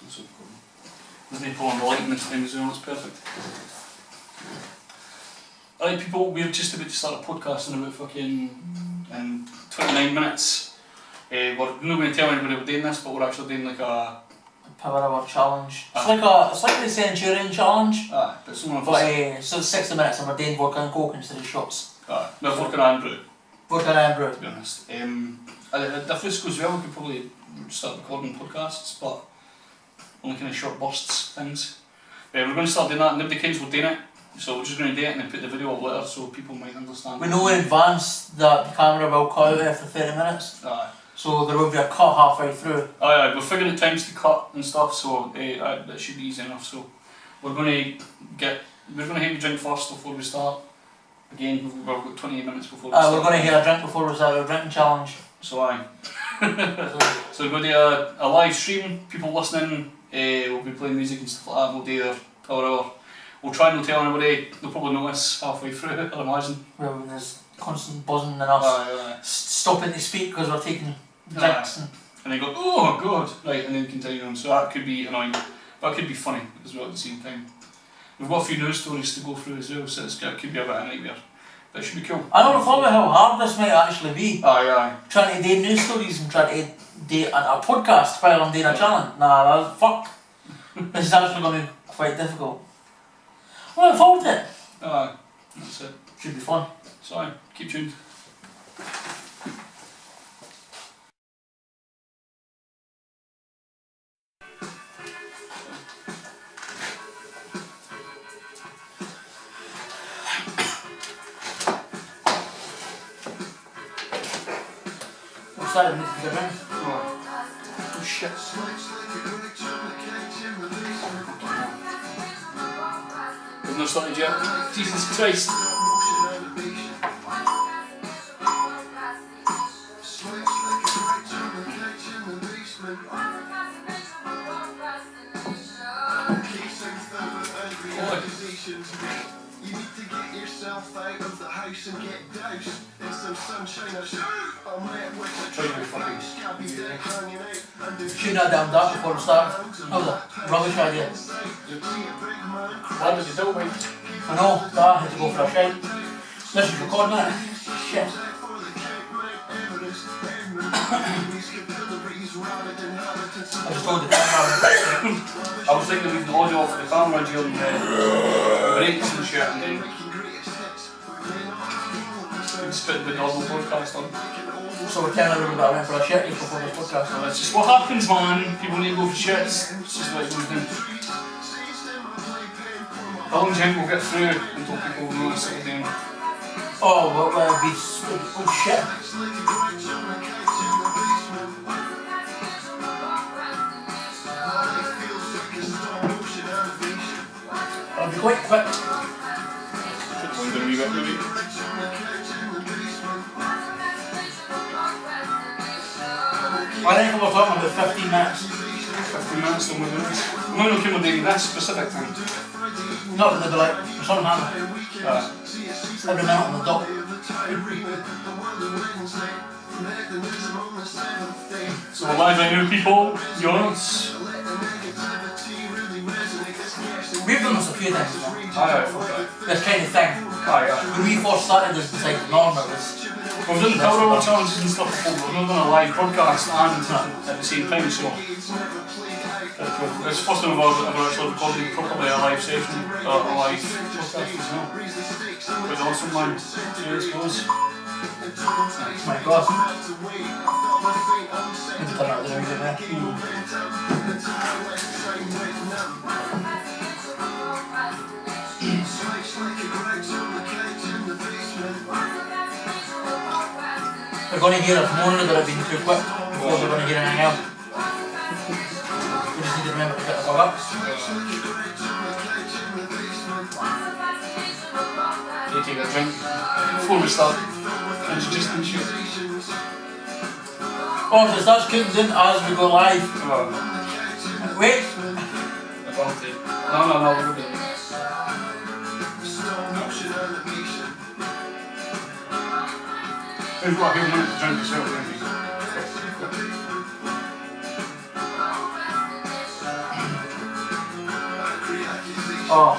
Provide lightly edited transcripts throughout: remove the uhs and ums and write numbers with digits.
There's no pulling the lighting this time as well, it's perfect. Alright people, we're just about to start a podcast in about fucking 29 minutes. We're not going to tell anybody we're doing this, but we're actually doing like a power hour challenge. It's like the Centurion challenge. But someone so it's 60 minutes and we're doing vodka and coke instead of shots. No, Vodka and Irn Bru. Vodka and Irn Bru. To be honest. If this goes well, we could probably start recording podcasts, but only kind of short bursts things. We're going to start doing that. Nobody cares we're doing it, so we're just going to do it and then put the video up later so people might understand. We know in advance that the camera will cut out after 30 minutes. So there will be a cut halfway through. We're figuring out times to cut and stuff, so that should be easy enough. So we're going to have a drink first before we start. Again, we've got 28 minutes before we start. We're going to hear a drink before we start our drinking challenge. So so we're going to do a live stream. People listening, we'll be playing music and stuff like that. We'll do our power hour. We'll try and not tell anybody. They'll probably notice halfway through, I imagine. Well, there's constant buzzing in us, stopping to speak because we're taking drinks and they go, oh god, right, and then continue on. So that could be annoying, but it could be funny as well at the same time. We've got a few news stories to go through as well, so it could be a bit of a nightmare. But it should be cool. I never thought about how hard this might actually be. Trying to do news stories and trying to do a podcast while I'm doing a challenge. Nah, fuck. This is actually going to be quite difficult. I'm looking forward to it. That's it. Should be fun. So, keep tuned. Excited to get in. Oh shit. We've not started yet. Jesus Christ. You need to get yourself out of the house and get doused in some sunshine or I'm wet with a try scabby dick hanging out. Shouldn't have done that before we start. That was a rubbish idea. What did you do, mate? I know, I had to go for a shite. This is recording it. Shit. I just told the camera. I was thinking of leaving the audio off the camera during the breaks and shit, and then just put the normal podcast on. So we're telling everyone that I went for a shit before the podcast. So that's just what happens, man. People need to go for shits. It's just what it goes down. How long do you think we'll get through until people notice it again? Oh, well, it'll be shit. I'll be quite quick. I think we're talking about 15 minutes. 15 minutes then we're doing this. I'm not looking at doing this specific thing. Not that they'll be like, it's on hand. Every minute on the dot. So we're live right now, people. Yours. We've done this a few times now. This kind of thing. When we first started this beside the norm, it was... We've done power hour challenges and stuff before, but we've not done a live podcast and at the same time, so... It's the first time I've ever actually recorded properly a live session, a live podcast as well. It was awesome, man. Here it goes. Oh my god. Need to turn out the music there. They're going to hear us moaning that I've been too quick before they're going to hear anything else. We just need to remember to pick the fuck up. You take a drink before we start. And it's just in shit. Oh, so it starts counting in as we go live. Wait! No, we're good. We've got a good minute to drink as well, don't we? Oh.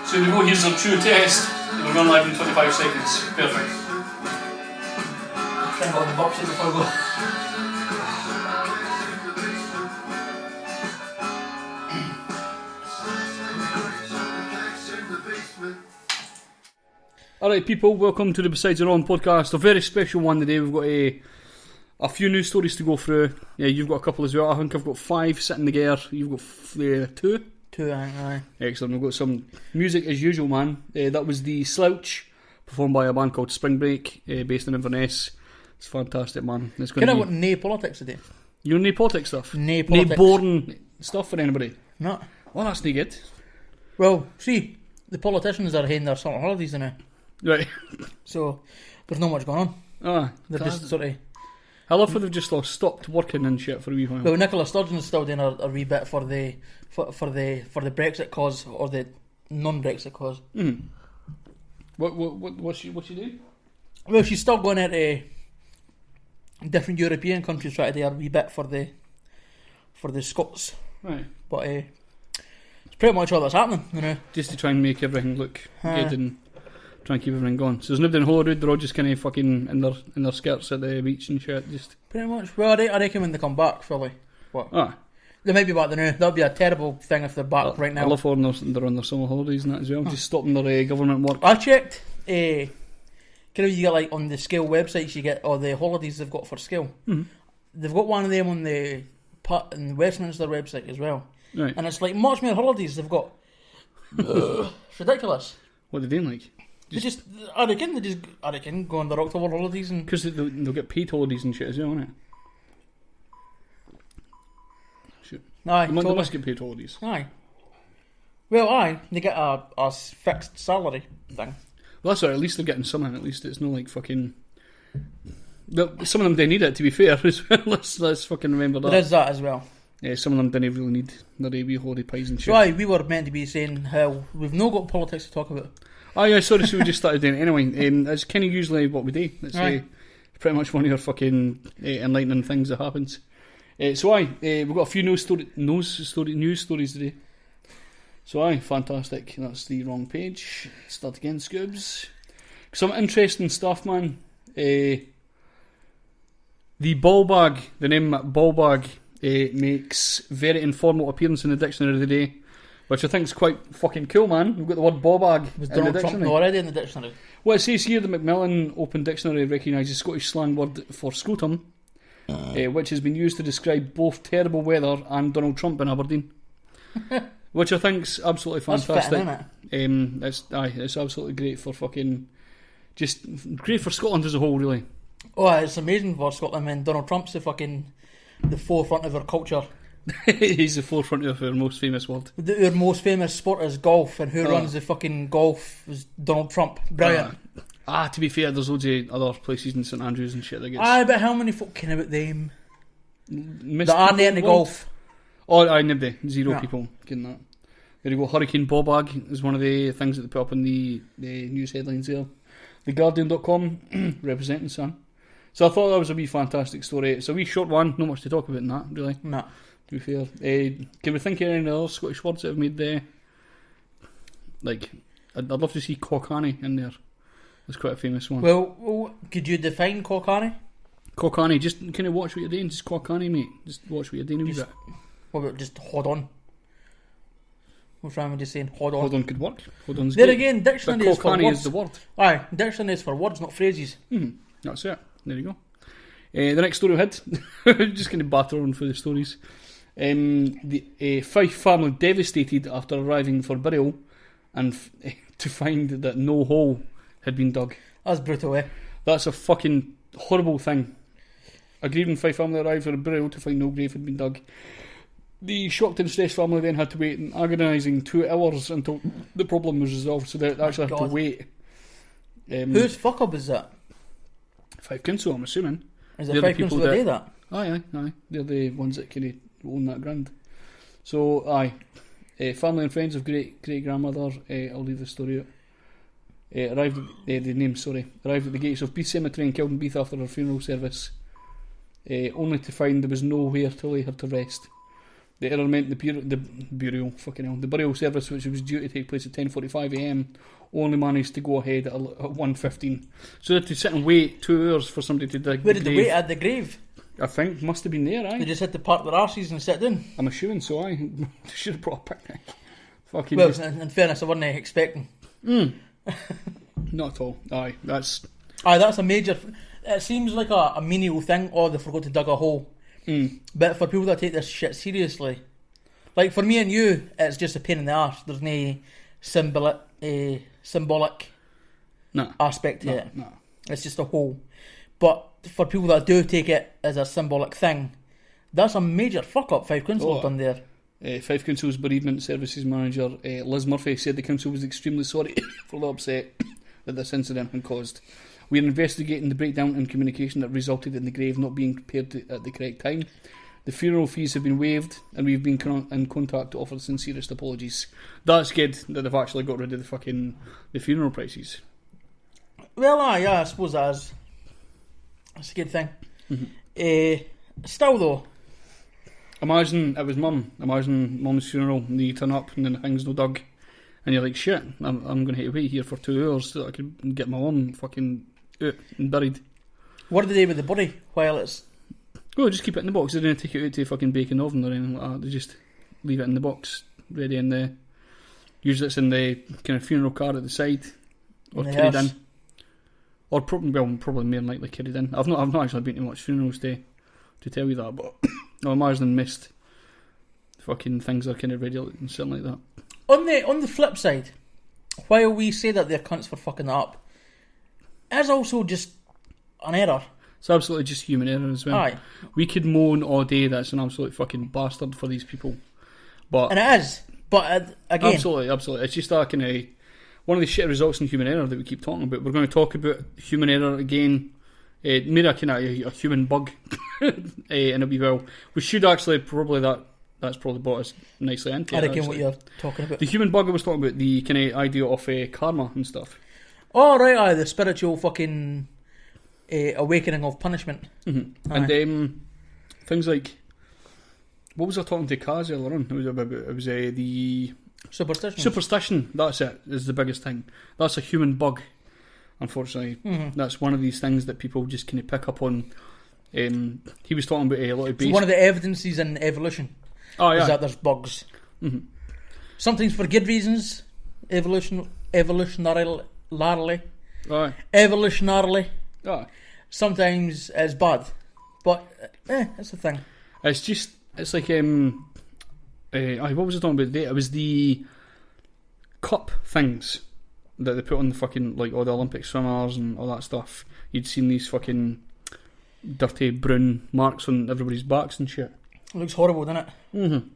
So we go, here's our true test. We're going live in 25 seconds. Perfect. Try and go on the box sheet before we go. Alright people, welcome to the Besides the Norm podcast. A very special one today. We've got a few news stories to go through. Yeah, you've got a couple as well. I think I've got 5 sitting together. You've got 2? 2, aye. Excellent. We've got some music as usual, man. That was the Slouch, performed by a band called Spring Break, based in Inverness. It's fantastic, man. It's going to be... nae politics today. You're nae politics stuff? Nae politics. Nae boring stuff for anybody? No. Well, that's nae good. Well, see, the politicians are having their summer holidays now. Right. So, there's not much going on. Ah, they're just sort of... I love how they've just stopped working and shit for a wee while. Well, Nicola Sturgeon's still doing a wee bit for the Brexit cause, or the non-Brexit cause. Mm. What's she doing? Well, she's still going into different European countries trying to do a wee bit for the Scots. Right. But it's pretty much all that's happening, you know. Just to try and make everything look good and try and keep everything going. So there's nobody in Holyrood, they're all just kind of fucking in their skirts at the beach and shit. Just pretty much. Well, I reckon when they come back, fully. What? Ah. They might be back there now. That'd be a terrible thing if they're back right now. I love when they're on their summer holidays and that as well. Just stopping their government work. I checked. Kind of, you get like on the Scale websites, you get all the holidays they've got for Scale. Mm-hmm. They've got one of them on the Westminster website as well. Right. And it's like much more holidays they've got. It's ridiculous. What are they doing like? I reckon go on their October holidays and... Because they'll get paid holidays and shit as well, innit? Shit. Aye, they must get paid holidays. Aye. Well, aye. They get a fixed salary thing. Well, that's right. At least they're getting something. At least it's not like fucking... Some of them didn't need it, to be fair, as well. Let's fucking remember that. There is that as well. Yeah, some of them didn't really need their wee holiday pies and shit. So aye, we were meant to be saying how we've not got politics to talk about. Oh yeah, sorry, so we just started doing it anyway. It's kind of usually what we do. It's pretty much one of your fucking enlightening things that happens. We've got a few news stories today. So fantastic. That's the wrong page. Start again, Scoobs. Some interesting stuff, man. The ball bag, the name ball bag, makes very informal appearance in the dictionary today. Which I think is quite fucking cool, man. We've got the word ball bag in the dictionary. Trump already in the dictionary? Well, it says here the Macmillan Open Dictionary recognises Scottish slang word for scrotum, which has been used to describe both terrible weather and Donald Trump in Aberdeen. Which I think's absolutely fantastic. That's fitting, isn't it? It's absolutely great for fucking... Just great for Scotland as a whole, really. Oh, it's amazing for Scotland when Donald Trump's the forefront of our culture. He's the forefront of our most famous word. Our most famous sport is golf, and who runs the fucking golf is Donald Trump. Brilliant. To be fair, there's loads of other places in St Andrews and shit that gets... but how many folk ken about them? That aren't into golf. Oh, nobody. Zero people getting that. There you go. Hurricane ball bag is one of the things that they put up in the news headlines there. TheGuardian.com representing, son. So I thought that was a wee fantastic story. It's a wee short one, not much to talk about in that, really. No. To be fair. Can we think of any other Scottish words that have made the... Like, I'd love to see Cockhanny in there. That's quite a famous one. Well, could you define Cockhanny? Cockhanny, just kind of watch what you're doing. Just Cockhanny, mate. Just watch what you're doing a wee bit. What about just hold on? What's wrong with just saying hold on? Hold on could work. Hold on's there great. Again, dictionary is for words. Cockhanny is the word. Aye, dictionary is for words, not phrases. That's it. There you go. The next story we had, we're just going to batter on through the stories. The Fife family devastated after arriving for burial and to find that no hole had been dug. That's brutal, eh? That's a fucking horrible thing. A grieving Fife family arrived for a burial to find no grave had been dug. The shocked and stressed family then had to wait an agonising 2 hours until the problem was resolved, so they actually had to wait. Whose fuck up is that? Fife Council, I'm assuming. Is it Fife Council that do that? Aye. They're the ones that kind of own that ground. So, family and friends of great grandmother, I'll leave the story out. arrived at the gates of Beath Cemetery in Kildenbeath after her funeral service, only to find there was nowhere to lay her to rest. The error meant the burial service, which was due to take place at 10:45 a.m, only managed to go ahead at 1:15. So they had to sit and wait 2 hours for somebody to dig. Where did they wait at the grave? I think must have been there. They just had to park their arses and sit down. I'm assuming so. They should have brought a picnic. Fucking. Well, in fairness, I wasn't expecting. Not at all. That's a major. It seems like a menial thing. Oh, they forgot to dig a hole. But for people that take this shit seriously, like for me and you, it's just a pain in the arse. There's no symbolic aspect to it. No. It's just a hole. But for people that do take it as a symbolic thing, that's a major fuck up Fife Council have done there. Fife Council's bereavement services manager Liz Murphy said the council was extremely sorry for the upset that this incident had caused. We are investigating the breakdown in communication that resulted in the grave not being prepared at the correct time. The funeral fees have been waived, and we've been in contact to offer the sincerest apologies. That's good that they've actually got rid of the funeral prices. Well, I suppose that's a good thing. Still though, imagine it was mum. Imagine mum's funeral, and you turn up and then the thing's no dug, and you're like, shit, I'm going to have to wait here for 2 hours so that I can get my mum fucking out and buried. What do they do with the body while it's... Oh, just keep it in the box. They don't take it out to a fucking bacon oven or anything like that. They just leave it in the box, ready in the... Usually it's in the kind of funeral car at the side, or carried in. Or probably more than likely carried in. I've not actually been to much funerals to tell you that, but I imagine most fucking things are kind of ready and something like that. On the flip side, while we say that they're cunts for fucking that up, it's also just an error. It's absolutely just human error as well. Aye. We could moan all day that's an absolute fucking bastard for these people, but and it is. But again, absolutely, it's just that kind of one of the shit results in human error that we keep talking about. We're going to talk about human error again. Maybe a kind of a human bug in a wee while. We should actually that's probably brought us nicely into it. I reckon what you're talking about. The human bug I was talking about, the kind of idea of karma and stuff. Oh right, the spiritual fucking awakening of punishment. Mm-hmm. And things like, what was I talking to Kaz earlier on? It was the superstition. Superstition. That's it. Is the biggest thing. That's a human bug. Unfortunately, that's one of these things that people just kind of pick up on. He was talking about a lot of base. It's one of the evidences in evolution. Oh yeah, is that there's bugs. Mm-hmm. Sometimes for good reasons. Evolutionarily. Aye. Evolutionarily. Aye. Sometimes it's bad, but that's the thing. It's like what was I talking about today? It was the cup things that they put on the fucking, like, all the Olympic swimmers and all that stuff. You'd seen these fucking dirty brown marks on everybody's backs and shit. It looks horrible, doesn't it? Mm-hmm.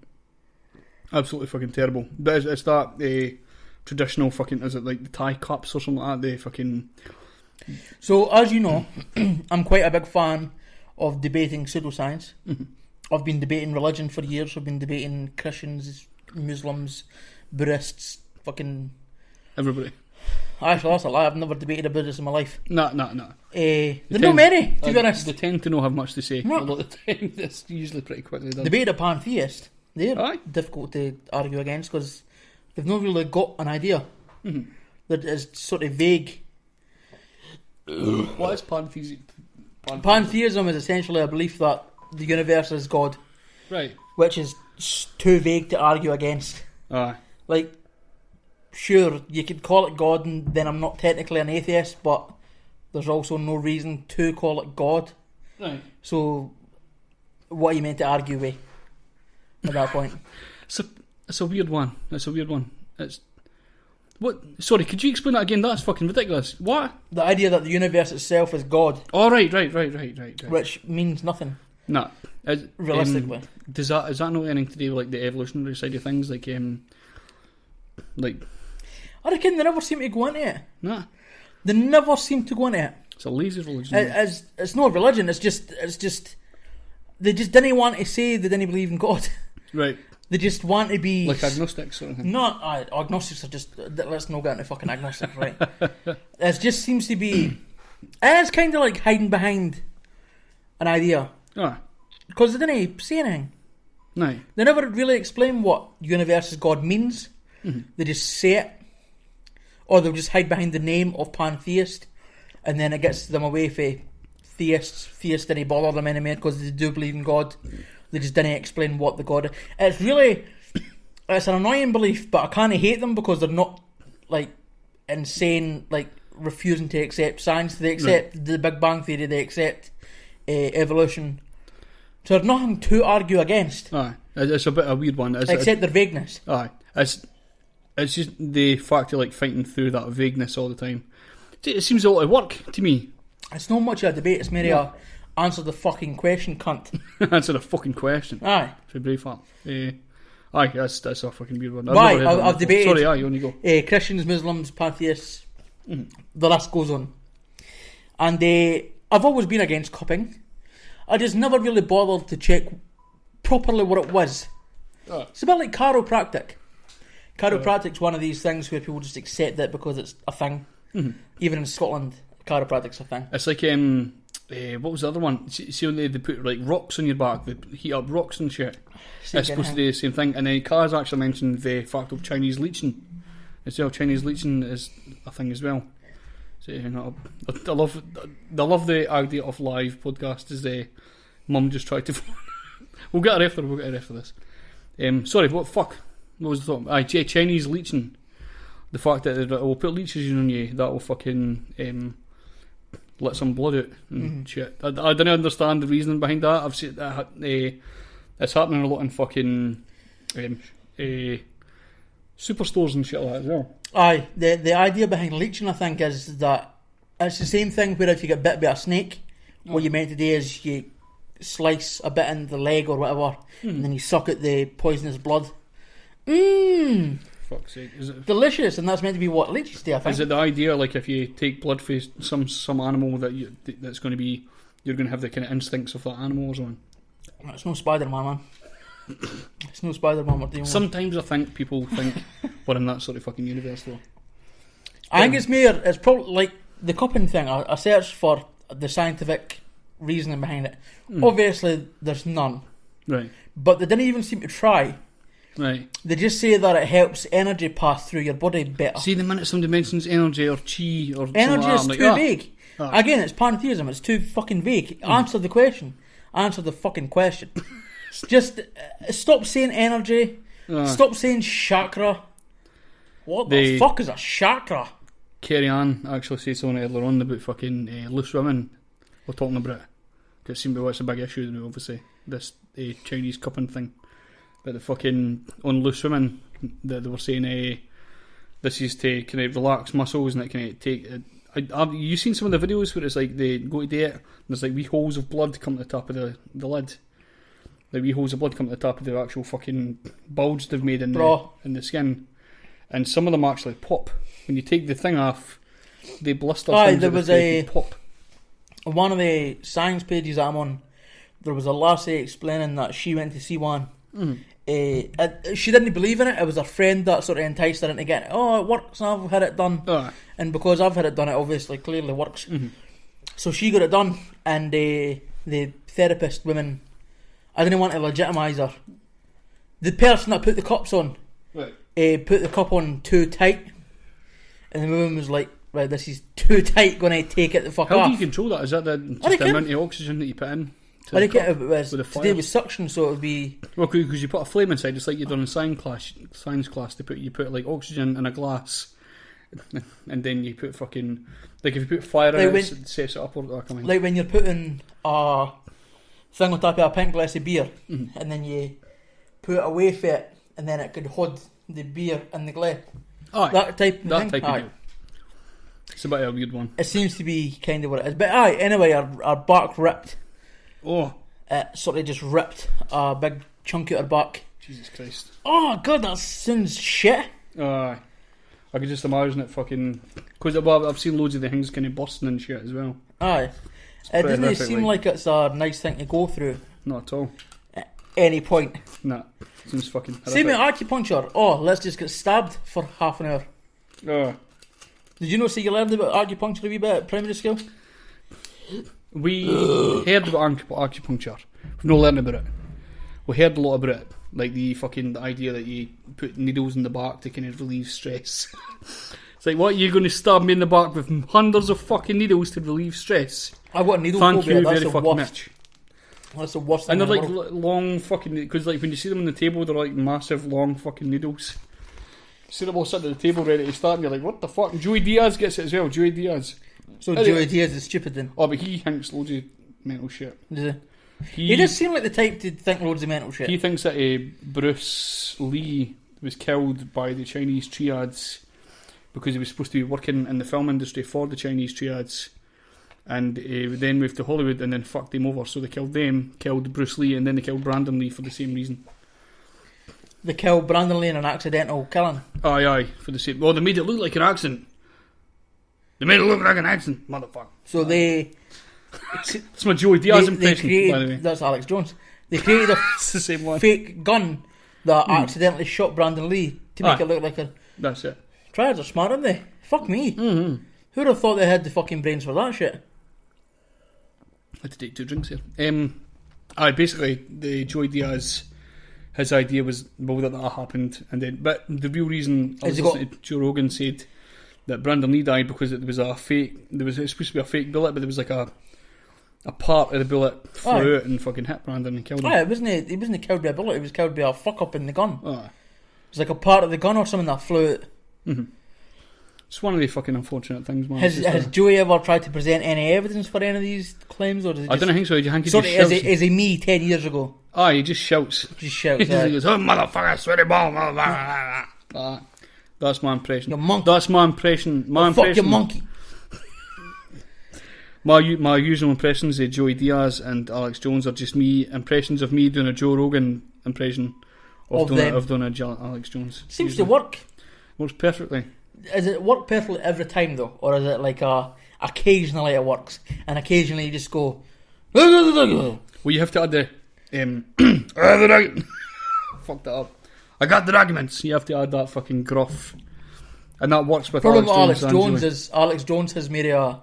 Absolutely fucking terrible. But it's that traditional fucking, is it like the Thai cups or something like that? They fucking... So, as you know, I'm quite a big fan of debating pseudoscience. Mm-hmm. I've been debating religion for years. I've been debating Christians, Muslims, Buddhists, fucking... Everybody. Actually, that's a lie. I've never debated a Buddhist in my life. No. There's not many, to be honest. They tend to not have much to say. No. A lot of the time, it's usually pretty quickly done. Debate a pantheist. They're difficult to argue against because they've not really got an idea. Mm-hmm. That is sort of vague. What is pantheism? Pantheism is essentially a belief that the universe is God. Right. Which is too vague to argue against. Aye. Like, sure, you could call it God and then I'm not technically an atheist, but there's also no reason to call it God. Right. So, what are you meant to argue with at that point? It's a weird one. It's... What? Sorry, could you explain that again? That's fucking ridiculous. What? The idea that the universe itself is God. Oh, right. Which means nothing. No. Realistically. Is that not anything to do with, like, the evolutionary side of things? Like... I reckon they never seem to go into it. Nah. They never seem to go into it. It's a lazy religion. It's not religion, it's just they just didn't want to say they didn't believe in God. Right. They just want to be... Like agnostics sort of thing. Agnostics are just... Let's not get into fucking agnostics, right? It just seems to be... It's kind of like hiding behind an idea. Aye. Because they didn't say anything. No. They never really explain what universe as God means. Mm-hmm. They just say it. Or they'll just hide behind the name of pantheist. And then it gets them away from theists. Theists didn't bother them anymore because they do believe in God. They just didn't explain what the God is. It's really... It's an annoying belief, but I kind of hate them because they're not, like, insane, like, refusing to accept science. They accept the Big Bang Theory. They accept evolution. So there's nothing to argue against. Aye. It's a bit of a weird one. Except their vagueness. Aye. It's just the fact of, like, fighting through that vagueness all the time. It seems a lot of work to me. It's not much of a debate. It's merely a answer the fucking question, cunt. Answer the fucking question. Aye. For Braveheart. Aye, that's a fucking weird one. I've debated. Sorry, aye, you only go. Christians, Muslims, pantheists. The list goes on. And I've always been against cupping. I just never really bothered to check properly what it was. It's a bit like chiropractic. Chiropractic's one of these things where people just accept it because it's a thing. Mm-hmm. Even in Scotland, chiropractic's a thing. It's like what was the other one? See when they put like rocks on your back, they heat up rocks and shit. It's supposed to do the same thing. And then Kaz actually mentioned the fact of Chinese leeching as well. Chinese leeching is a thing as well. So I love the idea of live podcast. Is Mum just tried to? We'll get her after this. Sorry, what was the thought? Chinese leeching. The fact that we'll put leeches on you, that will fucking let some blood out and shit. I don't understand the reasoning behind that. I've seen that it's happening a lot in fucking superstores and shit like that as well. Aye, the idea behind leeching, I think, is that it's the same thing where if you get bit by a snake, what you're meant to do is you slice a bit in the leg or whatever, and then you suck out the poisonous blood. Fuck's sake. Is it delicious? And that's meant to be what leeches do, I think. Is it the idea, like, if you take blood from some animal that's going to be, you're going to have the kind of instincts of that animal or something? It's no Spider-Man, man. It's no Spider-Man we're dealing with. Sometimes I think people think we're in that sort of fucking universe, though. I think it's probably like the cupping thing. I searched for the scientific reasoning behind it. Obviously, there's none. Right. But they didn't even seem to try. Right. They just say that it helps energy pass through your body better. See, the minute somebody mentions energy or chi or energy is like, too vague. Again, it's pantheism. It's too fucking vague. Answer the question. Answer the fucking question. Just stop saying energy. Stop saying chakra. What the fuck is a chakra? Carrie Ann actually said something earlier on about fucking loose women. We're talking about it. It seems to be what's a big issue now, obviously. This Chinese cupping thing. But the fucking on loose women, they were saying this is to kind of relax muscles and it can take. Have you seen some of the videos where it's like they go to do it and there's like wee holes of blood come to the top of the lid? Like wee holes of blood come to the top of the actual fucking bulge they've made in the skin. And some of them actually pop. When you take the thing off, they blister things. There was pop. One of the science pages I'm on, there was a lassie explaining that she went to see one. She didn't believe in it. It was her friend that sort of enticed her into getting it. Oh, it works. I've had it done. And because I've had it done, it obviously clearly works. So she got it done, and the therapist women, I didn't want to legitimise her. The person that put the cups on, put the cup on too tight, and the woman was like, "Right, this is too tight. Going to take it the fuck off." How do you control that? Is that the amount of oxygen that you put in? I think it was to do with suction, so it would be... Well, because you put a flame inside, it's like you've done in science class, you put like oxygen in a glass, and then you put fucking... Like if you put fire in it, it sets it up or something. Like when you're putting a thing on top of a pint glass of beer, and then you put it away from it, and then it could hold the beer in the glass. That type of deal. It's a bit of a weird one. It seems to be kind of what it is. But anyway, our back ripped. It sort of just ripped a big chunk out her back. Jesus Christ. Oh god, that sounds shit. I could just imagine it fucking... Because I've seen loads of the things kind of busting and shit as well. It doesn't seem like it's a nice thing to go through. Not at all. any point. Nah, seems fucking horrific. Same with acupuncture. Oh, let's just get stabbed for half an hour. Oh. Did you know, you learned about acupuncture a wee bit at primary school? We heard about acupuncture. We've not learned about it. We heard a lot about it. Like the idea that you put needles in the back to kind of relieve stress. It's like, what, you're going to stab me in the back with hundreds of fucking needles to relieve stress? I've got a needle Thank phobia. you That's very the fucking worst. much. That's the worst thing And they're in the like world. long fucking, because like when you see them on the table, they're like massive long fucking needles. You see them all sitting at the table ready to start, and you're like, what the fuck? And Joey Diaz gets it as well. Joey Diaz. So Joey Diaz is stupid then. Oh, but he thinks loads of mental shit. Does he? He does seem like the type to think loads of mental shit. He thinks that Bruce Lee was killed by the Chinese triads because he was supposed to be working in the film industry for the Chinese triads, and then moved to Hollywood and then fucked him over. So they killed them, killed Bruce Lee, and then they killed Brandon Lee for the same reason. They killed Brandon Lee in an accidental killing. Aye, for the same. Well, they made it look like an accident. They made it look like an accident, motherfucker. So they. It's my Joey Diaz impression, by the way. That's Alex Jones. They created a It's the same one. fake gun that accidentally shot Brandon Lee to make it look like a. That's it. Triads are smart, aren't they? Fuck me. Mm-hmm. Who'd have thought they had the fucking brains for that shit? I had to take 2 drinks here. Basically, the Joey Diaz, his idea was, well, that happened, and then, but the real reason I was listening to Joe Rogan said that Brandon Lee died because it was a fake. It was supposed to be a fake bullet, but there was like a part of the bullet flew out and fucking hit Brandon and killed him. He wasn't killed by a bullet. He was killed by a fuck up in the gun. Oh. It was like a part of the gun or something that flew out. Mm-hmm. It's one of the fucking unfortunate things, man. Has Joey ever tried to present any evidence for any of these claims, or does he I don't think so. Do you think he sort just of shouts? is he me 10 years ago? He just shouts. Just shouts. He goes, "Oh motherfucker, sweaty ball, motherfucker." That's my impression. You monkey. That's my impression. Fuck you, monkey. My usual impressions of Joey Diaz and Alex Jones are just impressions of me doing a Joe Rogan impression of doing a Alex Jones. Seems usually. to work. Works perfectly. Does it work perfectly every time though, or is it like occasionally it works and occasionally you just go? Well, you have to add the fuck that up. I got the arguments. You have to add that fucking gruff, and that works with Problem Alex with Alex Jones is Alex Jones has made a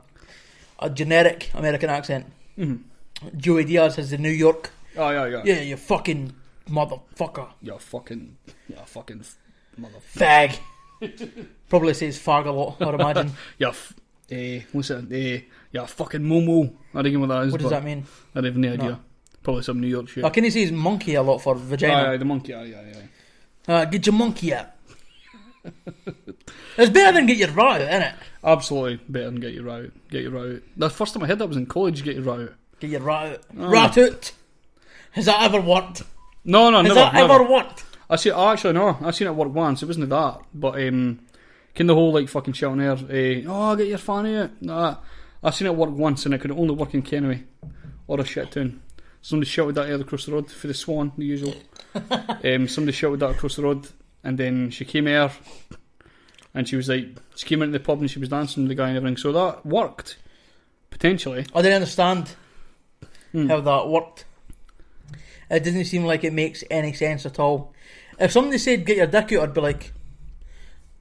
generic American accent. Mm-hmm. Joey Diaz has the New York. Oh yeah. Yeah, you fucking motherfucker. You fucking motherfucker. Fag. Probably says fag a lot, I'd imagine. What's it? Fucking Momo. I don't know what that is. What does that mean? I don't have no idea. No. Probably some New York shit. Can he say monkey a lot for vagina? Aye, the monkey. Aye. Get your monkey out. It's better than get your rat out, isn't it? Absolutely better than get your rat out. Get your rat out. The first time I heard that was in college. Get your rat out. Get your rat out. Rat out. Has that ever worked? No, Has never. that ever worked? I seen it work once. It wasn't that, but can the whole like fucking shouting there? Get your fanny out. Nah, I seen it work once, and it could only work in Kenway or a shit town. Somebody shouted that out across the road for the Swan, the usual. Somebody shouted that across the road, and then she came here, and she came into the pub and she was dancing with the guy and everything. So that worked potentially. I didn't understand how that worked. It didn't seem like it makes any sense at all. If somebody said get your dick out, I'd be like,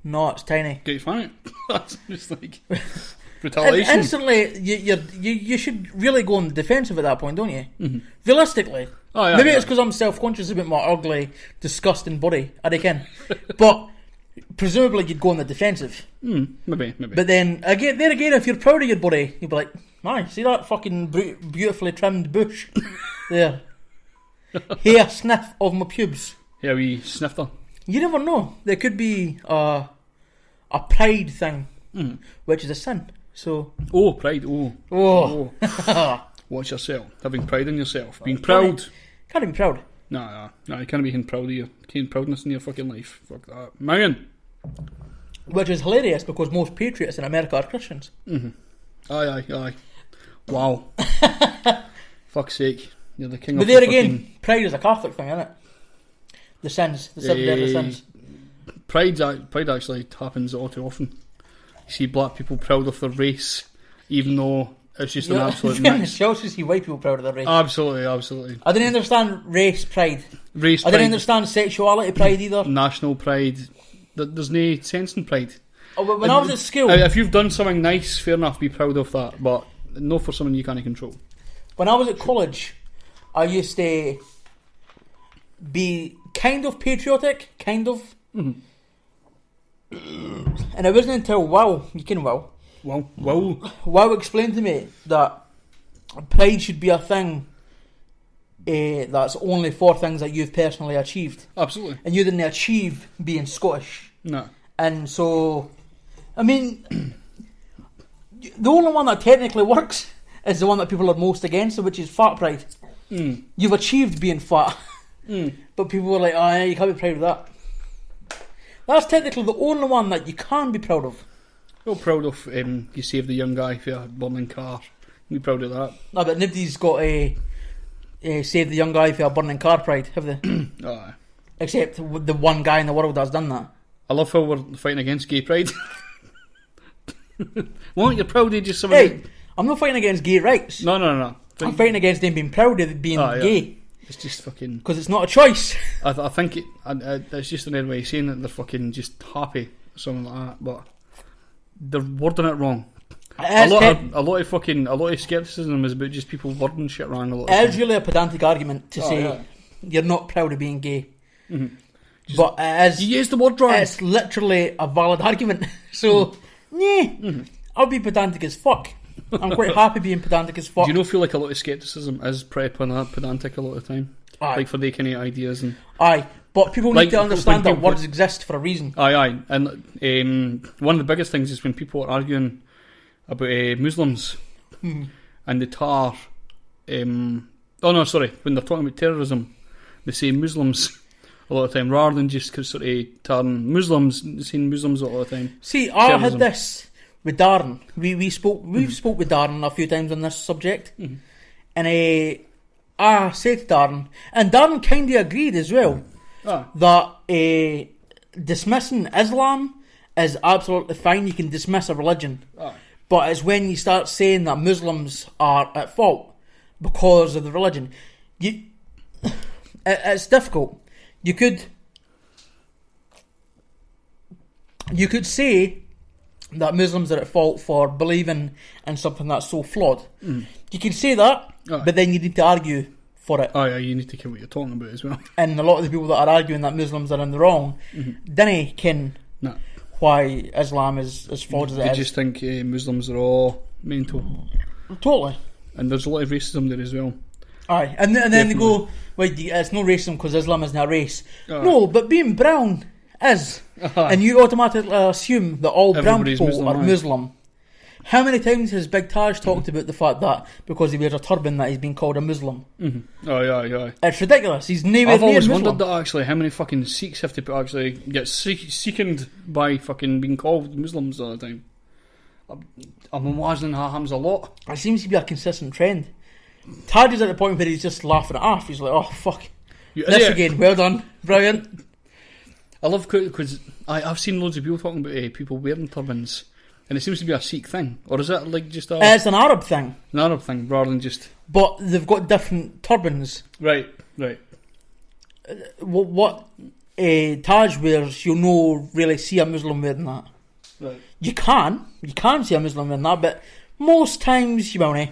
no, it's tiny. Get your fanny out. That's just like retaliation. And instantly, you should really go on the defensive at that point, don't you? Mm-hmm. Realistically. Maybe it's because I'm self-conscious about my ugly, disgusting body, I reckon. But presumably you'd go on the defensive. Maybe. But then, again, if you're proud of your body, you'd be like, nice, see that fucking beautifully trimmed bush? There. Hair sniff of my pubes. Yeah, we sniffed her. You never know. There could be a pride thing, which is a sin. So. Oh, pride. Oh. Watch yourself. Having pride in yourself. Being proud. Can't be proud. No, you can't be proud of your proudness in your fucking life. Fuck that. Man. Which is hilarious because most patriots in America are Christians. Mm-hmm. Aye. Wow. Fuck's sake. You're the king but of there again, pride is a Catholic thing, isn't it? The sins, the 7 deadly sins. Pride actually happens all too often. You see black people proud of their race, even though It's just an absolute mix. Chelsea's see white people proud of their race. Absolutely. I didn't understand race pride. I didn't understand sexuality pride either. National pride. There's no sense in pride. When I was at school... If you've done something nice, fair enough, be proud of that, but not for something you can't control. When I was at college, I used to be kind of patriotic, kind of. Mm-hmm. And it wasn't until Wow explained to me that pride should be a thing that's only for things that you've personally achieved. Absolutely. And you didn't achieve being Scottish. No. And so, I mean, the only one that technically works is the one that people are most against, which is fat pride. Mm. You've achieved being fat. But people were like, oh yeah, you can't be proud of that. That's technically the only one that you can be proud of. You're proud of you saved the young guy for a burning car. You're proud of that. No, but nobody's got a save the young guy for a burning car pride, have they? Aye. Except the one guy in the world that's done that. I love how we're fighting against gay pride. Well, you're proud of just something. Hey, I'm not fighting against gay rights. No. I'm fighting against them being proud of being gay. It's just fucking... Because it's not a choice. I think it's just another way of saying that they're fucking just happy, or something like that, but they're wording it wrong. A lot of scepticism is about just people wording shit wrong a lot of time. It's really a pedantic argument to say you're not proud of being gay. Mm-hmm. But as you use the word wrong. It's literally a valid argument. So, I'll be pedantic as fuck. I'm quite happy being pedantic as fuck. Do you not feel like a lot of scepticism is pedantic a lot of the time? Aye. Like for the kind of ideas and... Aye, but people need to understand that words exist for a reason. Aye. And one of the biggest things is when people are arguing about Muslims and the tar... when they're talking about terrorism, they say Muslims a lot of the time, rather than just sort of turn Muslims, saying Muslims a lot of the time. See, I had this... with Darren, we've spoke with Darren a few times on this subject, and I said to Darren, and Darren kind of agreed as well, that dismissing Islam is absolutely fine. You can dismiss a religion, but it's when you start saying that Muslims are at fault because of the religion. It's difficult. You could say that Muslims are at fault for believing in something that's so flawed. You can say that, but then you need to argue for it. Oh yeah, you need to care what you're talking about as well. And a lot of the people that are arguing that Muslims are in the wrong didn't ken why Islam is as flawed as it is. They just think Muslims are all mental. Totally. And there's a lot of racism there as well. Aye, and then they go, well, it's no racism because Islam isn't a race. No, but being brown is. And you automatically assume that all brown people are Muslim. How many times has Big Taj talked about the fact that because he wears a turban that he's been called a Muslim? Oh yeah. It's ridiculous. He's never. I've always wondered that actually. How many fucking Sikhs have to actually get sickened by fucking being called Muslims all the time? I'm imagining that happens a lot. It seems to be a consistent trend. Taj is at the point where he's just laughing it off. He's like, oh fuck, this again. Well done, brilliant. I love because I've seen loads of people talking about people wearing turbans, and it seems to be a Sikh thing, or is it like just a? It's an Arab thing. An Arab thing, rather than just. But they've got different turbans. Right. What Taj wears, you'll no really see a Muslim wearing that. Right. You can see a Muslim wearing that, but most times you won't.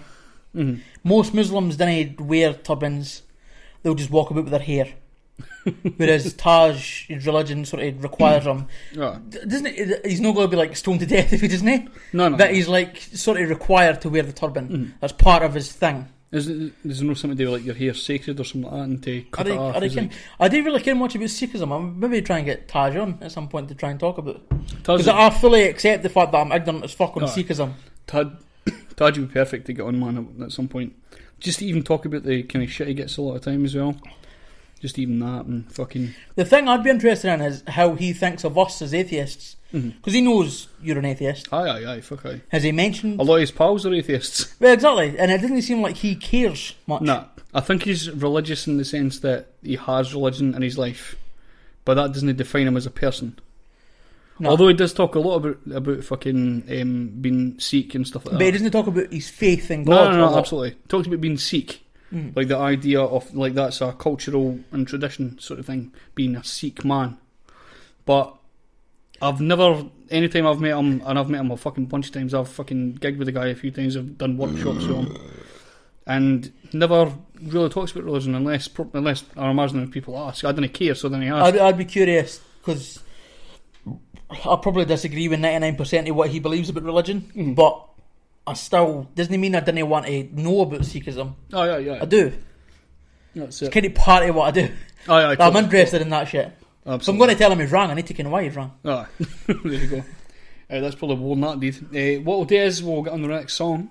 Most Muslims don't wear turbans; they'll just walk about with their hair. Whereas Taj, his religion sort of requires him. Doesn't it, he's not going to be like stoned to death if he doesn't. No. But he's like sort of required to wear the turban. That's part of his thing. There's no something to do with like your hair's sacred or something like that, and to cut it off. I don't really care much about Sikhism. I'm maybe trying to get Taj on at some point to try and talk about it. Because I fully accept the fact that I'm ignorant as fuck on Sikhism. Taj would be perfect to get on, man, at some point. Just to even talk about the kind of shit he gets a lot of time as well. Just even that and fucking... The thing I'd be interested in is how he thinks of us as atheists. Because he knows you're an atheist. Aye, fuck aye. Has he mentioned... A lot of his pals are atheists. Well, exactly. And it doesn't seem like he cares much. Nah. I think he's religious in the sense that he has religion in his life. But that doesn't define him as a person. No. Although he does talk a lot about fucking being Sikh and stuff like that. But he doesn't talk about his faith in God. No, absolutely. Talks about being Sikh. Like the idea of, like, that's a cultural and tradition sort of thing, being a Sikh man. But I've never, anytime I've met him, and I've met him a fucking bunch of times, I've fucking gigged with the guy a few times, I've done workshops with him, and never really talks about religion unless I imagine if people ask. I didn't care, so then he asked. I'd be curious, because I probably disagree with 99% of what he believes about religion, but I still, doesn't mean I didn't want to know about Sikhism. Oh yeah. I do. That's it's kind of part of what I do. I'm interested in that shit. Absolutely. So I'm going to tell him he's wrong, I need to know why he's wrong. There you go. That's probably more than that, dude. What we'll do is we'll get on the next song.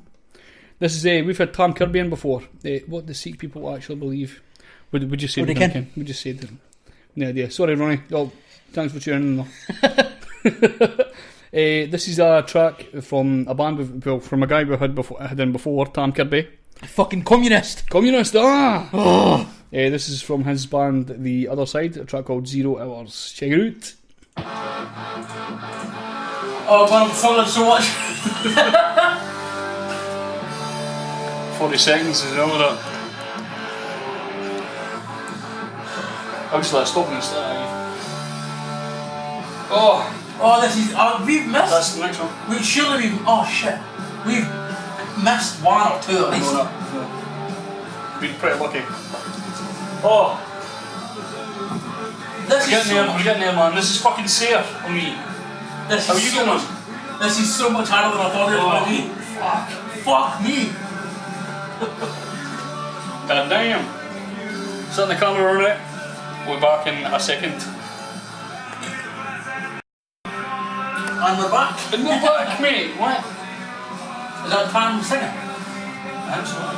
This is we've had Tam Kirby in before. What the Sikh people actually believe. Would you say they can? Would you say them? No idea. Sorry, Ronnie. Oh, thanks for tuning in. This is a track from a band from a guy we had in before, Tam Kirby. A fucking communist. Oh. This is from his band The Other Side, a track called 0 Hours. Check it out. Oh man, I'm falling so much. 40 seconds is over that. I'll just let it stop and start. Oh, this is. We've missed. That's the next one. Oh shit. We've missed one or two at least. No. Been pretty lucky. Oh. We're getting there, man. This is fucking safe for me. How are you getting on? This is so much harder than I thought it was going to be. Fuck me. God damn. Setting the camera on it. We're back in a second. And we're back. And we're back, mate. What? Is that Tam singing? Absolutely.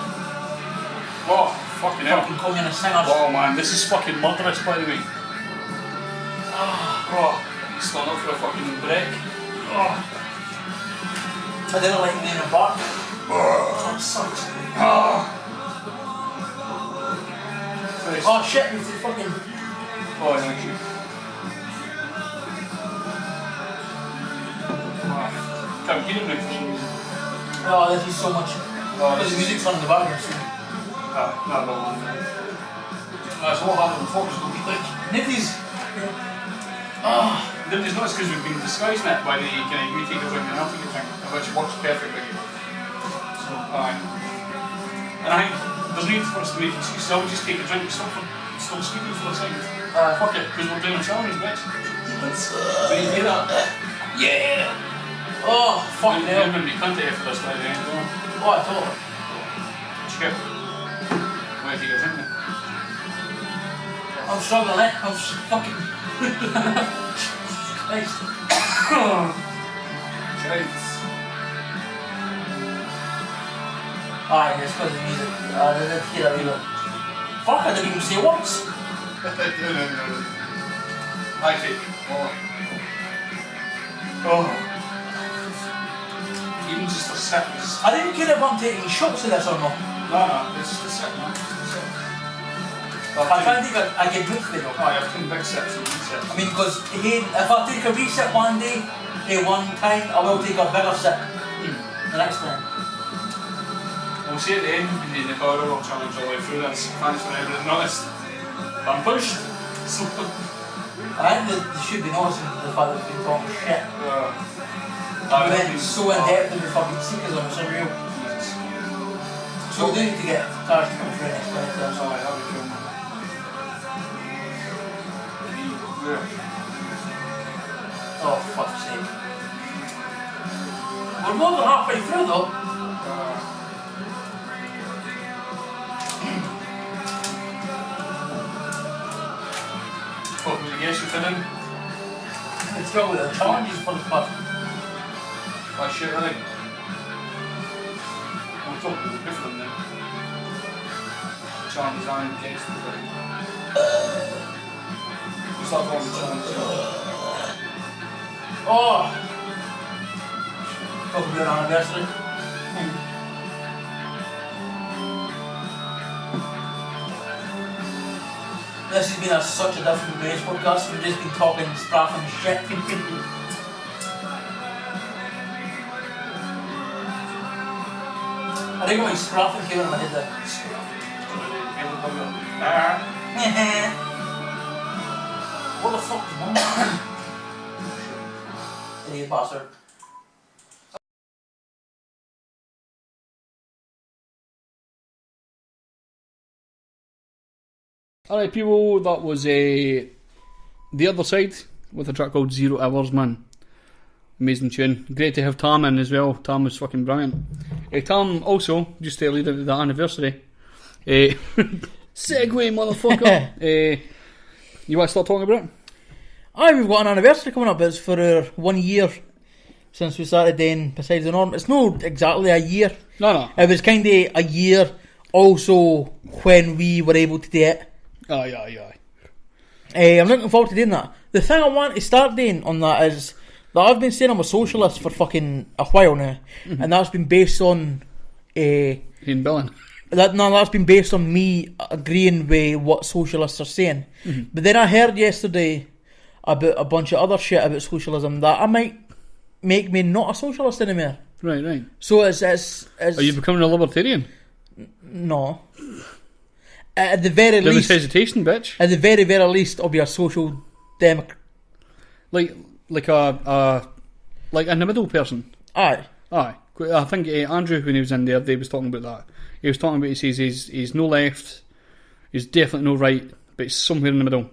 Oh, fucking hell. Fucking communist singers. Oh man, this is fucking murderous, by the way. Oh, still up for a fucking break. Oh. I didn't like being a butt. That sucks. Oh shit, you fucking. Oh, thank you. Can't hear me for some reason. Oh, this is so much. Because the music's on in the background. So. Not about one. That's what happened before, because it'll be like. Nifty's. Nifty's not because we've been disguising it by the kind of you take a drink and I'll take a drink, which works perfectly. So, and I think there's need for us to make excuses. I would just take a drink and stop speaking for a second. Fuck it, because we're doing a challenge, bitch. So you hear that? Yeah! Oh, fucking hell. You're going to be cunty for this by the end, don't you? Oh, totally. Skip. Why do you get drink? I'm struggling, eh? I'm fucking. Christ. Shite. Aye, it's because of the music. I didn't hear that either. Fuck, I didn't even say words. No. I take. Oh. Even just a sip. I didn't care if I'm taking shots of this or not. No, it's just a sip, man. I can't take I get good for it though. I have 2 big sips and 1 sip. I mean, because if I take a wee sip one day, one time, I will take a bigger sip the next time. We'll see at the end of the power roll challenge all the way through this. Thanks for everything noticed. I'm pushed. So. I think they should be noticing the fact that we've been talking shit. We went so in depth with the fucking Sikhism, it's unreal. So we do need to get Starr to come through and explain it to us. Alright, that'll be cool. Oh, fuck's sake. We're more than halfway through though. What, will you guess you fit in? Let's go with the challenges for the pub. Oh shit, really? We'll talk about different then. Challenges and guess the thing. We'll start on the challenges. Oh! Talk about our anniversary. This has been such a different race podcast. We've just been talking straff and shit. think my scrapping came in my head there. What the fuck is mum? Idiot bastard. Alright people, that was The Other Side with a track called 0 Hours, man. Amazing tune. Great to have Tam in as well. Tam was fucking brilliant. Tam also, just to lead into the anniversary. Segue, motherfucker. You want to start talking about it? Aye, we've got an anniversary coming up. It's for our 1 year since we started doing Besides the Norm. It's not exactly a year. No. It was kind of a year also when we were able to do it. Aye. I'm looking forward to doing that. The thing I want to start doing on that is that I've been saying I'm a socialist for fucking a while now, and that's been based on Ian Billen. That's been based on me agreeing with what socialists are saying. But then I heard yesterday about a bunch of other shit about socialism that I might make me not a socialist anymore. Right. So it's Are you becoming a libertarian? No. At the very There was least, hesitation, bitch. at the very least, I'll be a social democrat. Like a in the middle person. Aye. I think Andrew, when he was in there, they was talking about that. He was talking about, he says he's no left, he's definitely no right, but he's somewhere in the middle.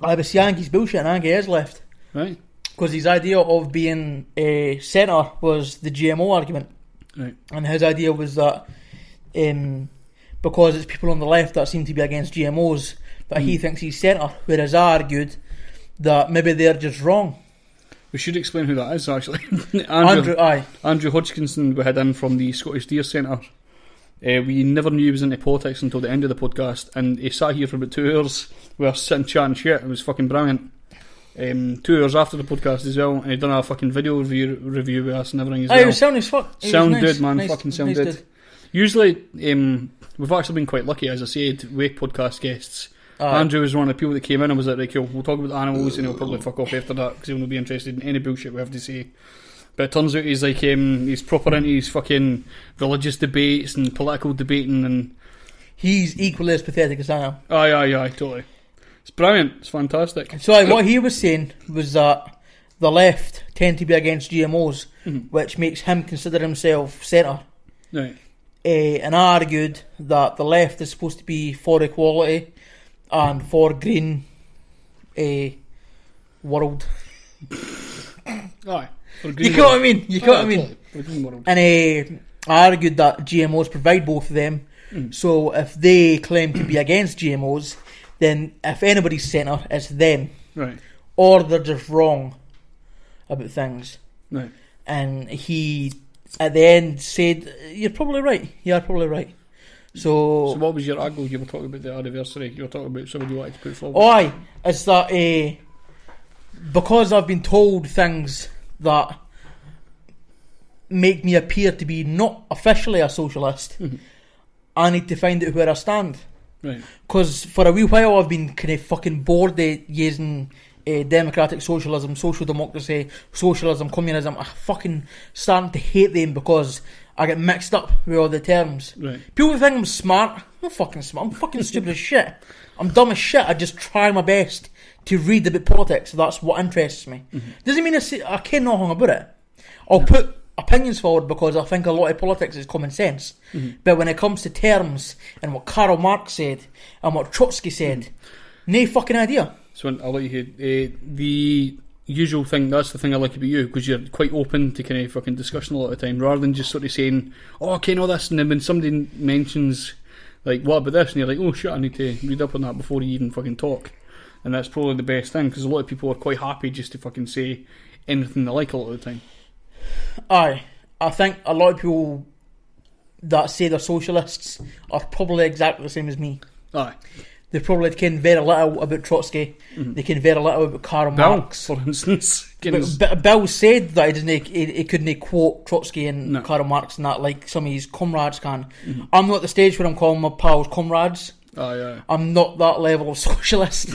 Aye, but see, Angie's bullshit, and Angie is left. Right. Because his idea of being a centre was the GMO argument. Right. And his idea was that because it's people on the left that seem to be against GMOs, that he thinks he's centre, whereas I argued that maybe they're just wrong. We should explain who that is, actually. Andrew Hodgkinson we had in from the Scottish Deer Centre. We never knew he was into politics until the end of the podcast, and he sat here for about 2 hours. We were sitting chatting shit. It was fucking brilliant. 2 hours after the podcast as well, and he'd done a fucking video review with us and everything as well. It was sound as fuck. Sound nice, good, man. nice, fucking sound nice good. dude. Usually, we've actually been quite lucky, as I said, with podcast guests. Andrew was one of the people that came in and was like, right, cool, we'll talk about the animals, and he'll probably fuck off after that because he'll not be interested in any bullshit we have to say. But it turns out he's like, he's proper into his fucking religious debates and political debating, and he's equally as pathetic as I am. Aye, totally. It's brilliant. It's fantastic. So what he was saying was that the left tend to be against GMOs, which makes him consider himself centre. Right. And I argued that the left is supposed to be for equality and for green world. Aye. You know what I mean? You know what I mean? For green world. And I argued that GMOs provide both of them. So if they claim to be against GMOs, then if anybody's centre, it's them. Right. Or they're just wrong about things. Right. And he, at the end, said, you're probably right. You're probably right. So what was your angle? You were talking about the anniversary. You were talking about somebody you wanted to put forward. Oh, aye. It's that because I've been told things that make me appear to be not officially a socialist, I need to find out where I stand. Right. Because for a wee while I've been kind of fucking bored of using democratic socialism, social democracy, socialism, communism. I'm fucking starting to hate them because I get mixed up with all the terms. Right. People think I'm smart. I'm not fucking smart. I'm fucking stupid as shit. I'm dumb as shit. I just try my best to read about politics. That's what interests me. Doesn't mean I care nothing about it. I'll put opinions forward because I think a lot of politics is common sense. But when it comes to terms and what Karl Marx said and what Trotsky said, no fucking idea. So I'll let you hear the usual thing. That's the thing I like about you, because you're quite open to kind of fucking discussion a lot of the time, rather than just sort of saying, oh, okay, know this, and then when somebody mentions like, what about this, and you're like, oh shit, I need to read up on that before you even fucking talk. And that's probably the best thing, because a lot of people are quite happy just to fucking say anything they like a lot of the time. Aye, I think a lot of people that say they're socialists are probably exactly the same as me. Aye. They probably ken very little about Trotsky. They ken very little about Karl Marx. For instance. But Bill said that he couldn't quote Trotsky and Karl Marx and that like some of his comrades can. I'm not at the stage where I'm calling my pals comrades. I'm not that level of socialist.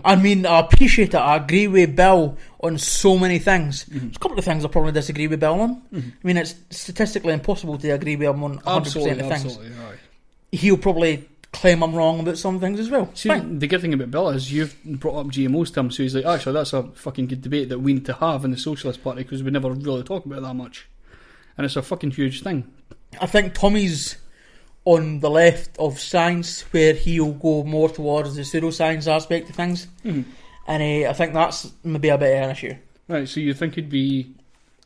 I mean, I appreciate it. I agree with Bill on so many things. There's a couple of things I probably disagree with Bill on. I mean, it's statistically impossible to agree with him on 100% of things. Absolutely, he'll probably claim I'm wrong about some things as well. See, the good thing about Bill is you've brought up GMOs to him, so he's like, actually, that's a fucking good debate that we need to have in the Socialist Party because we never really talk about it that much. And it's a fucking huge thing. I think Tommy's on the left of science, where he'll go more towards the pseudoscience aspect of things. And I think that's maybe a bit of an issue. Right, so you think he'd be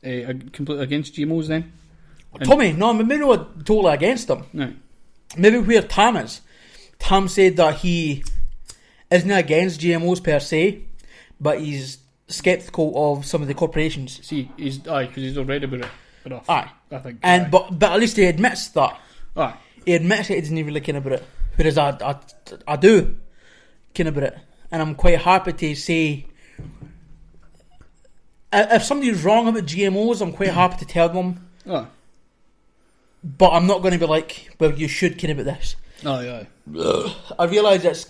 completely against GMOs then? Tommy, no, maybe not totally against them. No. Maybe where Tam is. Tam said that he isn't against GMOs per se, but he's sceptical of some of the corporations. See, because he's already about it enough. Aye. I think. And but at least he admits that. Aye. He admits that he doesn't really care about it. Whereas I do care about it. And I'm quite happy to say, if somebody's wrong about GMOs, I'm quite happy to tell them. Aye. But I'm not going to be like, well, you should care about this. Aye. I realise it's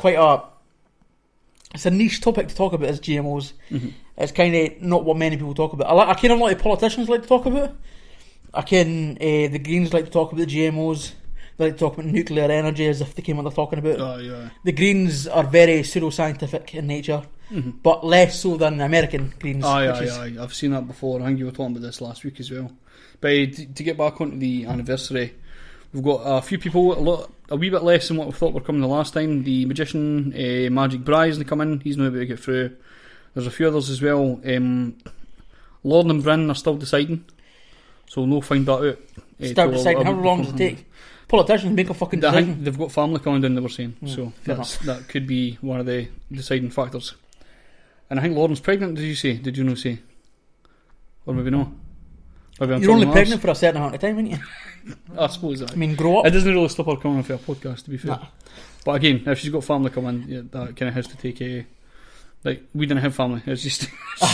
it's a niche topic to talk about, is GMOs. It's kind of not what many people talk about. I kind of like politicians like to talk about it. I can the Greens like to talk about the GMOs. They like to talk about nuclear energy as if they came what they're talking about. The Greens are very pseudoscientific in nature, but less so than the American Greens. I've seen that before. I think you were talking about this last week as well. But to get back onto the anniversary, we've got a few people, a wee bit less than what we thought were coming the last time. The magician, Magic Bry's going to come in. He's not able to get through. There's a few others as well. Lord and Bryn are still deciding, so we'll find that out. Start deciding. How long does it take? Politicians make a fucking decision. I think they've got family coming down, they were saying, so that could be one of the deciding factors. And I think Lauren's pregnant, did you not say? Or maybe no? You're only pregnant for a certain amount of time, aren't you? I suppose that. I mean, grow up. It doesn't really stop her coming for a podcast, to be fair. Nah. But again, if she's got family coming, that kind of has to take a... Like, we don't have family. It's just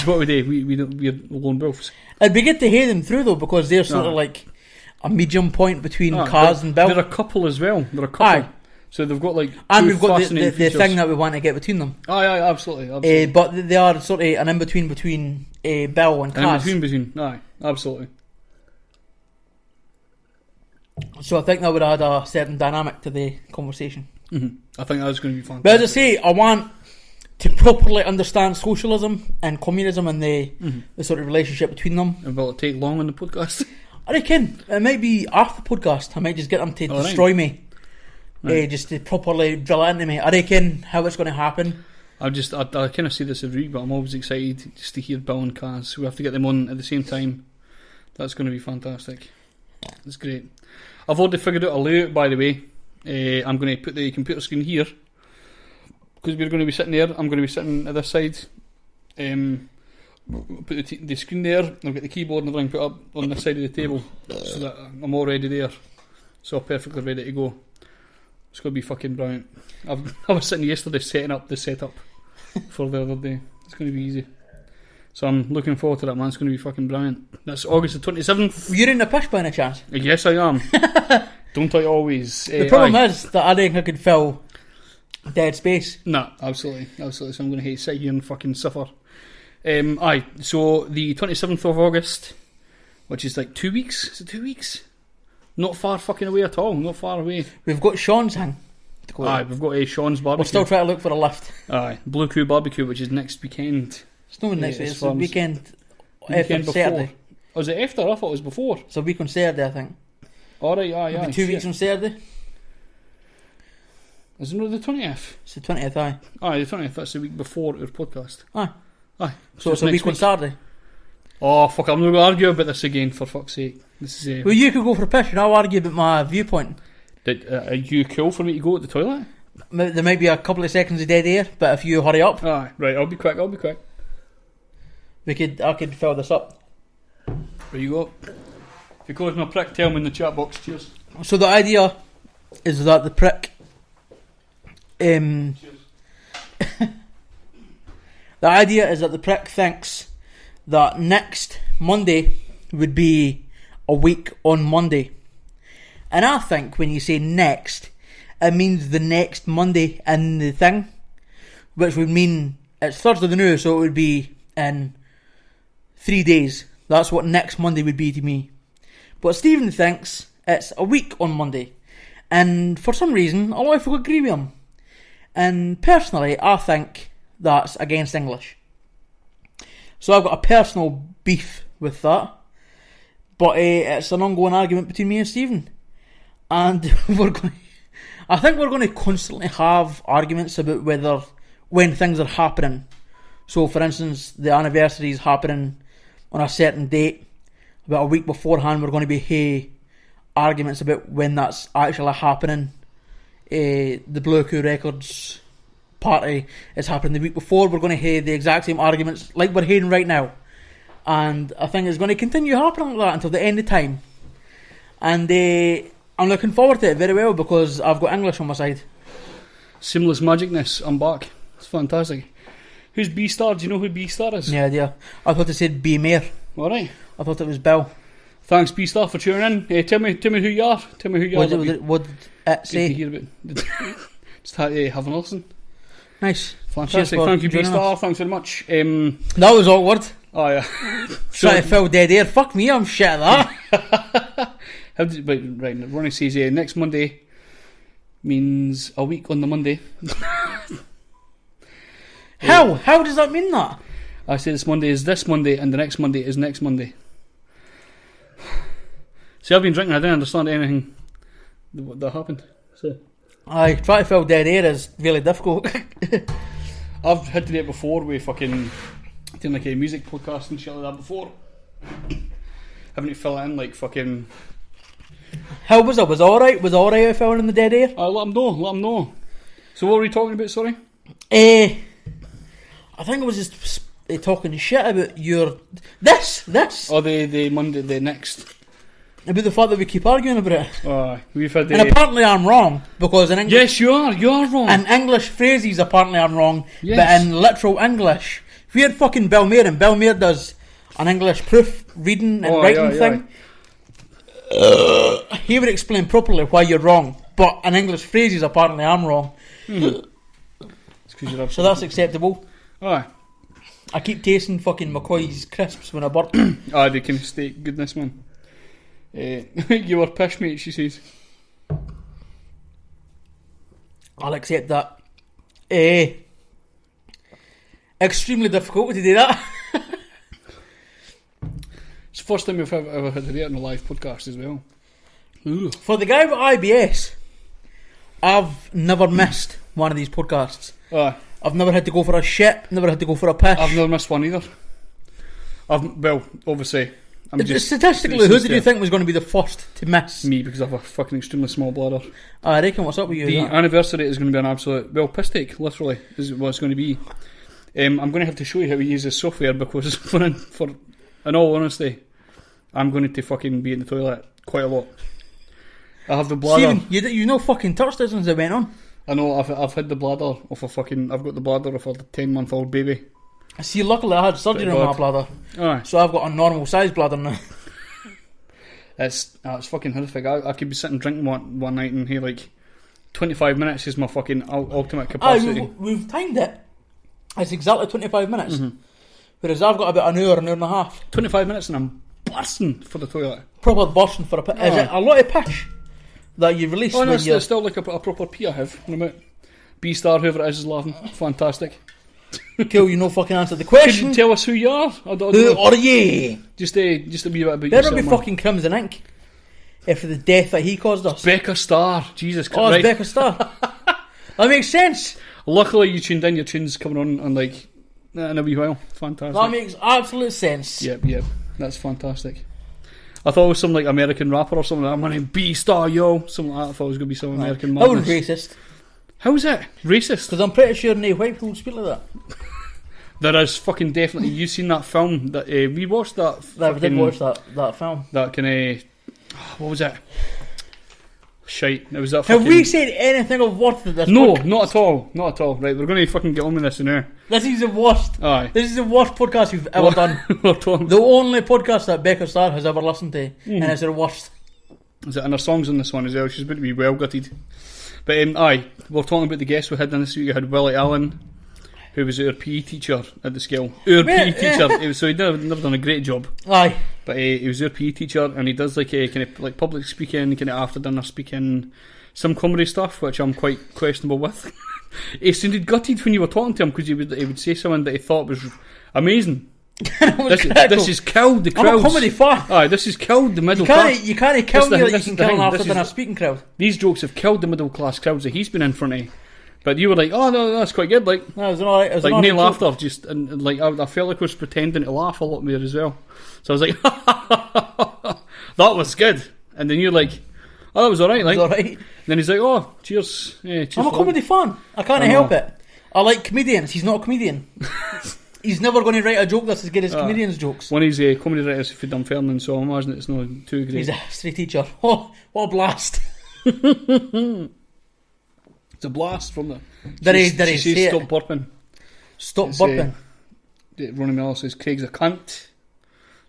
what we do. We're lone wolves. It'd be good to hear them through, though, because they're sort of like a medium point between Kaz and Bill. They're a couple as well. So they've got like... And we've got the thing that we want to get between them. Absolutely. But they are sort of an in-between between Bill and Kaz. Between. Absolutely. So I think that would add a certain dynamic to the conversation. I think that's going to be fun. But as I say, I want to properly understand socialism and communism and the sort of relationship between them. And will it take long on the podcast? I reckon it might be after the podcast. I might just get them to destroy me. Just to properly drill into me. I reckon how it's going to happen. I kind of see this every week, but I'm always excited just to hear Bill and Kaz. We have to get them on at the same time. That's going to be fantastic. It's great. I've already figured out a layout, by the way. I'm going to put the computer screen here because we're going to be sitting there. I'm going to be sitting at this side. Put the screen there. I've got the keyboard and everything put up on this side of the table so that I'm already there. So perfectly ready to go. It's going to be fucking brilliant. I was sitting yesterday setting up the setup for the other day. It's going to be easy. So I'm looking forward to that, man. It's going to be fucking brilliant. That's August the 27th. You're in the pish by any chance? Yes, I am. Don't I always? The problem is that I think I could fill dead space. No, absolutely. So I'm going to sit here and fucking suffer. So the 27th of August, which is like 2 weeks. Is it 2 weeks? Not far fucking away at all. Not far away. We've got Sean's hang. We've got Sean's barbecue. We're still trying to look for a lift. Blue Coup barbecue, which is next weekend. It's not next week. It's the weekend before. Saturday. Oh, is it after? I thought it was before. It's a week on Saturday, I think. Alright, 2 weeks on Saturday. Is it not the 20th? It's the 20th, aye. The 20th. That's the week before our podcast. Aye. So it's a week on Saturday. Oh fuck! I'm not going to argue about this again. For fuck's sake, this is. Well, you could go for a piss, and I'll argue about my viewpoint. Are you cool for me to go to the toilet? There might be a couple of seconds of dead air, but if you hurry up, right, I'll be quick. I could fill this up. There you go. If you cause my prick, tell me in the chat box. Cheers. So the idea is that the prick, the idea is that the prick thinks that next Monday would be a week on Monday. And I think when you say next, it means the next Monday in the thing, which would mean it's Thursday the new, so it would be in 3 days. That's what next Monday would be to me. But Stephen thinks it's a week on Monday, and for some reason a lot of people agree with him. And personally, I think that's against English. So I've got a personal beef with that. But it's an ongoing argument between me and Stephen. And I think we're going to constantly have arguments about when things are happening. So for instance, the anniversary is happening on a certain date. About a week beforehand, we're going to be arguments about when that's actually happening. The Blue Coup Records party is happening the week before. We're going to have the exact same arguments like we're having right now. And I think it's going to continue happening like that until the end of time. And I'm looking forward to it very well because I've got English on my side. Seamless magicness, I'm back. It's fantastic. Who's B-Starr? Do you know who B-Starr is? Yeah, idea. I thought it said B Mayor. Alright. I thought it was Bill. Thanks B-Starr for tuning in. Tell me who you are. Tell me who you are. What did it say? Just have a listen. Nice. Fantastic. Thank you B-Starr. Thanks very much. That was awkward. Oh yeah. Trying to fill dead air. Fuck me, I'm shit at that. Right, Ronnie says next Monday means a week on the Monday. How does that mean that? I say this Monday is this Monday and the next Monday is next Monday. See, I've been drinking, I didn't understand anything that happened. So Aye, trying to fill dead air is really difficult. I've had to do it before with fucking doing like a music podcast and shit like that before. Having to fill it in like fucking... How was it? Was it alright? Was it alright with filling in the dead air? Let them know. So what were we talking about, sorry? I think it was just talking shit about your... This! Oh, the Monday, the next... About the fact that we keep arguing about it. We've had and apparently I'm wrong, because in English... Yes, you are wrong. In English phrases, apparently I'm wrong, yes. But in literal English... If we had fucking Bill Mayer, and Bill Mayer does an English proof reading and writing thing, he would explain properly why you're wrong. But in English phrases, apparently I'm wrong. So that's acceptable. Aye. I keep tasting fucking McCoy's crisps when I burp. They can stay goodness, man. You were pish, mate, she says. I'll accept that. Extremely difficult to do that. It's the first time we've ever had to do it on a live podcast as well. Ooh. For the guy with IBS, I've never missed one of these podcasts. I've never had to go for a shit, never had to go for a piss. I've never missed one either. Obviously, statistically, who did you think was going to be the first to miss? Me, because I have a fucking extremely small bladder. I reckon, what's up with you? The anniversary is going to be an absolute, piss take, literally, is what it's going to be. I'm going to have to show you how we use this software, because in all honesty, I'm going to fucking be in the toilet quite a lot. I have the bladder. Stephen, you know fucking touched this since it went on. I know, I've had the bladder of I've got the bladder of a 10-month-old baby. See, luckily I had surgery on my bladder. Aye. So I've got a normal size bladder now. It's fucking horrific. I could be sitting drinking one night and here like 25 minutes is my fucking ultimate capacity. We've timed it. It's exactly 25 minutes. Mm-hmm. Whereas I've got about an hour and a half. 25 minutes and I'm bursting for the toilet. Proper bursting for a piss. Is it a lot of piss that you release? Oh no, it's still like a proper pee I have. B-Starr, whoever it is laughing. Fantastic. Cool, you no fucking answer the question. Can you tell us who you are? Who are you? Just a wee bit about better yourself. Better be fucking Crimson Ink. For the death that he caused us. Becca Starr. Jesus Christ. Oh, it's Becca Starr. That makes sense. Luckily you tuned in, your tune's coming on like in a wee while. Fantastic. That makes absolute sense. Yep. That's fantastic. I thought it was some like American rapper or something like that. My name B-Starr, yo. Something like that. I thought it was going to be some American madness. That was racist. How is it? Racist? Because I'm pretty sure no white people speak like that. There is fucking definitely. You seen that film that we watched that? We did watch that film. That kind of what was it? Shite. It was that. Fucking... Have we said anything of worth of this? No, podcast? not at all. Not at all. Right, we're going to fucking get on with this now. This is the worst. Aye. This is the worst podcast we've ever done. The only podcast that Becca Starr has ever listened to, and it's the worst. Is it? And her songs on this one as well. She's about to be well gutted. But aye, we're talking about the guests we had in this week. We had Willie Allen, who was our PE teacher at the school. Our PE teacher, so he'd never done a great job. Aye. But he was our PE teacher, and he does like kind of like public speaking, kind of after dinner speaking, some comedy stuff, which I'm quite questionable with. He sounded gutted when you were talking to him because he would say something that he thought was amazing. This has killed the crowds. I'm a comedy fan. Aye, this has killed the middle class. You can't kill me like you can kill an after dinner speaking crowd. These jokes have killed the middle class crowds that he's been in front of. But you were like, oh no, that's quite good. Like, no, it was alright. Like no laughter, just and like I felt like I was pretending to laugh a lot more as well. So I was like, that was good. And then you're like, oh, that was alright. Like, alright. Then he's like, oh, cheers. Yeah, cheers. I'm a comedy fan. I can't help it. I like comedians. He's not a comedian. He's never going to write a joke that's as good as comedians' jokes. One of his comedy writers for Dunfermline, so I imagine it's not too great. He's a history teacher. Oh, what a blast. It's a blast from the... She says stop burping. Stop burping. Ronnie Miller says Craig's a cunt.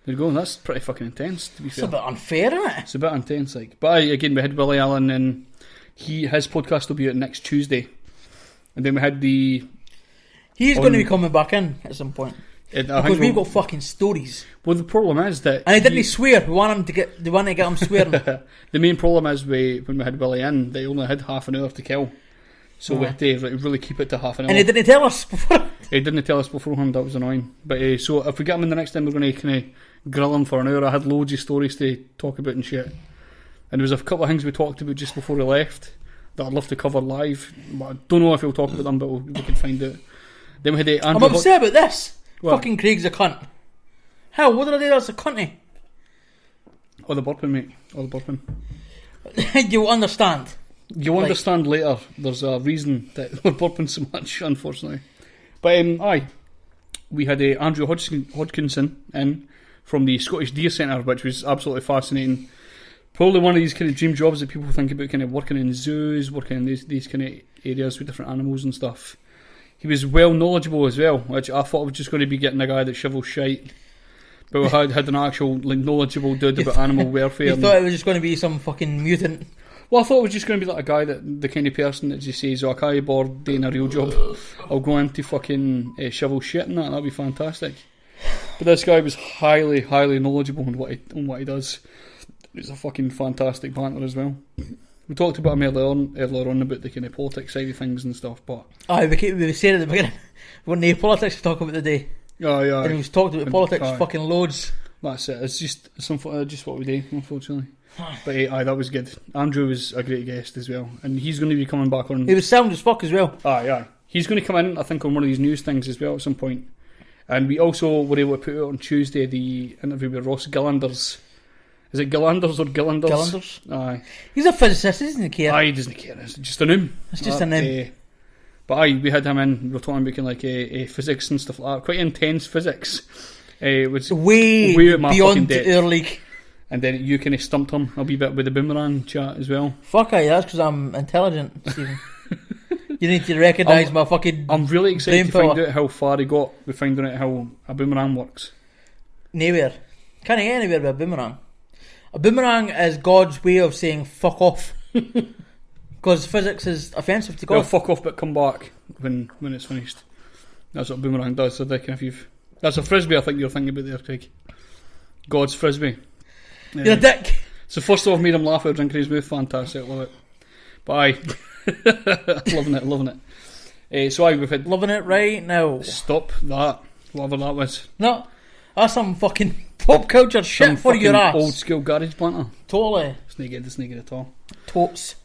There you go, that's pretty fucking intense, to be fair. It's a bit unfair, isn't it? It's a bit intense, like. But again, we had Willie Allen, and his podcast will be out next Tuesday. And then we had the... He's going to be coming back in at some point. Because we've got fucking stories. Well, the problem is that... And he didn't swear. We want to get him swearing. The main problem is when we had Willie in, they only had half an hour to kill. So we had to really keep it to half an hour. And he didn't tell us before. He didn't tell us beforehand, that was annoying. But so if we get him in the next time, we're going to kind of grill him for an hour. I had loads of stories to talk about and shit. And there was a couple of things we talked about just before we left that I'd love to cover live. But I don't know if we'll talk about them, but we can find out. Then we had Andrew. I'm upset about this. What? Fucking Craig's a cunt. Hell, what did I do that's a cunty? Oh, the burping, mate. Oh, the burping. You'll understand. You'll understand later. There's a reason that we're burping so much, unfortunately. But aye, we had Andrew Hodgkinson in from the Scottish Deer Centre, which was absolutely fascinating. Probably one of these kind of dream jobs that people think about, kind of working in zoos, working in these kind of areas with different animals and stuff. He was well knowledgeable as well, which I thought I was just going to be getting a guy that shovels shite. But we had an actual knowledgeable dude about animal welfare. You thought it was just going to be some fucking mutant. Well, I thought it was just going to be like a guy the kind of person that just says, oh, I can't be bored doing a real job. I'll go into fucking shovel shit and that'd be fantastic. But this guy was highly, highly knowledgeable on what he does. He's a fucking fantastic banter as well. We talked about him earlier on about the kind of politics side of things and stuff, but... Aye, we said at the beginning, we weren't any politics to talk about today. Yeah. And we've talked about politics fucking loads. That's it, it's just what we do, unfortunately. But aye, that was good. Andrew was a great guest as well, and he's going to be coming back on... He was sound as fuck as well. Aye. He's going to come in, I think, on one of these news things as well at some point. And we also were able to put out on Tuesday the interview with Ross Gillanders. Is it Gillanders or Gillanders? Gillanders. Aye. He's a physicist, he doesn't care. Aye, he doesn't care. It's just a name. It's just a name. But aye, we had him in. We were talking about like physics and stuff like that. Quite intense physics. It was way beyond our league. And then you kind of stumped him a wee bit with the boomerang chat as well. Fuck aye, that's because I'm intelligent, Stephen. You need to recognise my fucking... I'm really excited to find out how far he got with finding out how a boomerang works. Nowhere. Can't get anywhere with a boomerang. A boomerang is God's way of saying fuck off. Because physics is offensive to God. Well, fuck off but come back when it's finished. That's what a boomerang does. So that's a frisbee I think you're thinking about there, Craig. God's frisbee. You're a dick. So first off, made him laugh out drinking his mouth. Fantastic, love it. But aye, loving it. So aye, we've had... Loving it right now. Stop that, whatever that was. No, that's some fucking pop culture shit some for your ass. Old school garage banter. Totally. It's not good at all. Totes.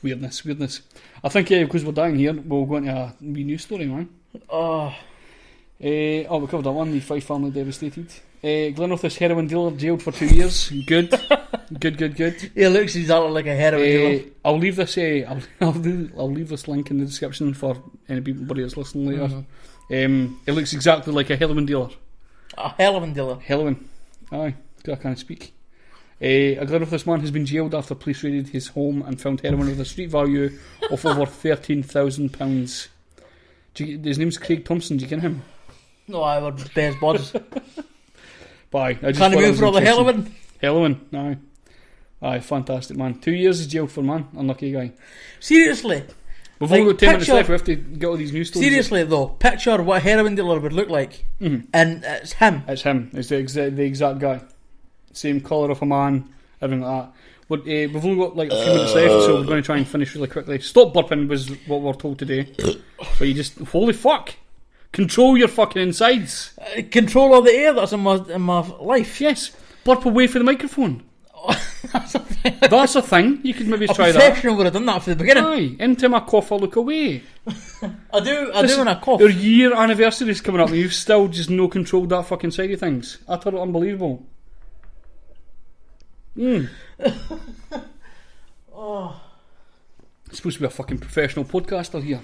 Weirdness. I think because we're dying here, we'll go into a wee news story, man. We covered that one. The Fife family devastated. Glenrothes heroin dealer jailed for 2 years. Good. He looks exactly like a heroin dealer. I'll leave this. I'll leave this link in the description for anybody that's listening later. It looks exactly like a heroin dealer. A heroin dealer. Heroin. Aye, I can't speak. A Glenrothes man has been jailed after police raided his home and found heroin with a street value of over £13,000. His name's Craig Thompson. Do you ken him? No, I would best buds. Bye. Can't move for all the heroin. Heroin, aye. Aye, fantastic, man. 2 years is jailed for, man. Unlucky guy. Seriously. We've only got 10 minutes left. We have to get all these news stories. Seriously, though, picture what a heroin dealer would look like. Mm-hmm. And it's him. It's him. It's the exact guy. Same colour of a man, everything like that. But we've only got like a few minutes left, so we're going to try and finish really quickly. Stop burping was what we're told today. But you just, holy fuck. Control your fucking insides. Control all the air that's in my life. Yes. Burp away from the microphone. That's a thing. That's a thing. You could maybe try that. A professional would have done that from the beginning. Aye. Into my cough, I look away. I do when I cough. Your year anniversary is coming up and you've still just no controlled that fucking side of things. Utterly unbelievable. Oh. It's supposed to be a fucking professional podcaster here.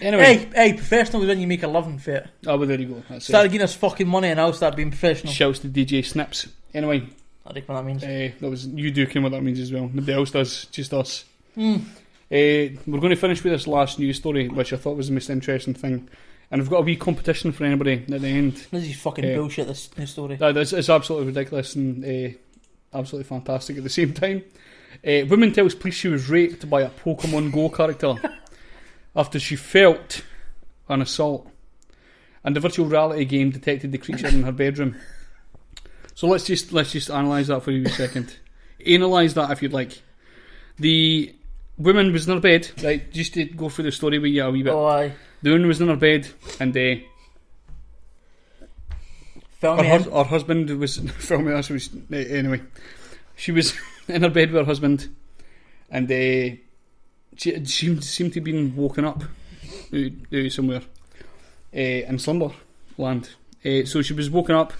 Anyway. Hey, professional is when you make a living for it. Oh, well, there you go. That's start giving us fucking money and I'll start being professional. Shouts to DJ Snips. Anyway. I don't know what that means. That was you do know what that means as well. Nobody else does, just us. We're going to finish with this last news story, which I thought was the most interesting thing. And I've got a wee competition for anybody at the end. This is fucking bullshit, this news story. It's absolutely ridiculous and absolutely fantastic at the same time. Woman tells police she was raped by a Pokemon Go character after she felt an assault. And the virtual reality game detected the creature in her bedroom. So let's just analyse that for a second. Analyse that if you'd like. The woman was in her bed, right? Just to go through the story with you a wee bit. Oh, aye. The woman was in her bed and her husband was filming us. Anyway, she was in her bed with her husband, and she seemed to have been woken up somewhere in slumberland. So she was woken up,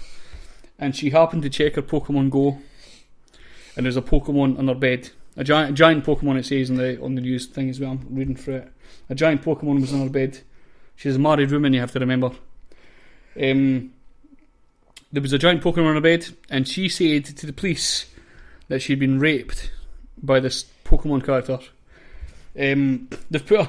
and she happened to check her Pokemon Go, and there's a Pokemon on her bed. A giant Pokemon, it says on the news thing as well. I'm reading through it. A giant Pokemon was on her bed. She's a married woman, you have to remember. There was a giant Pokemon on her bed, and she said to the police that she'd been raped by this Pokemon character. They've put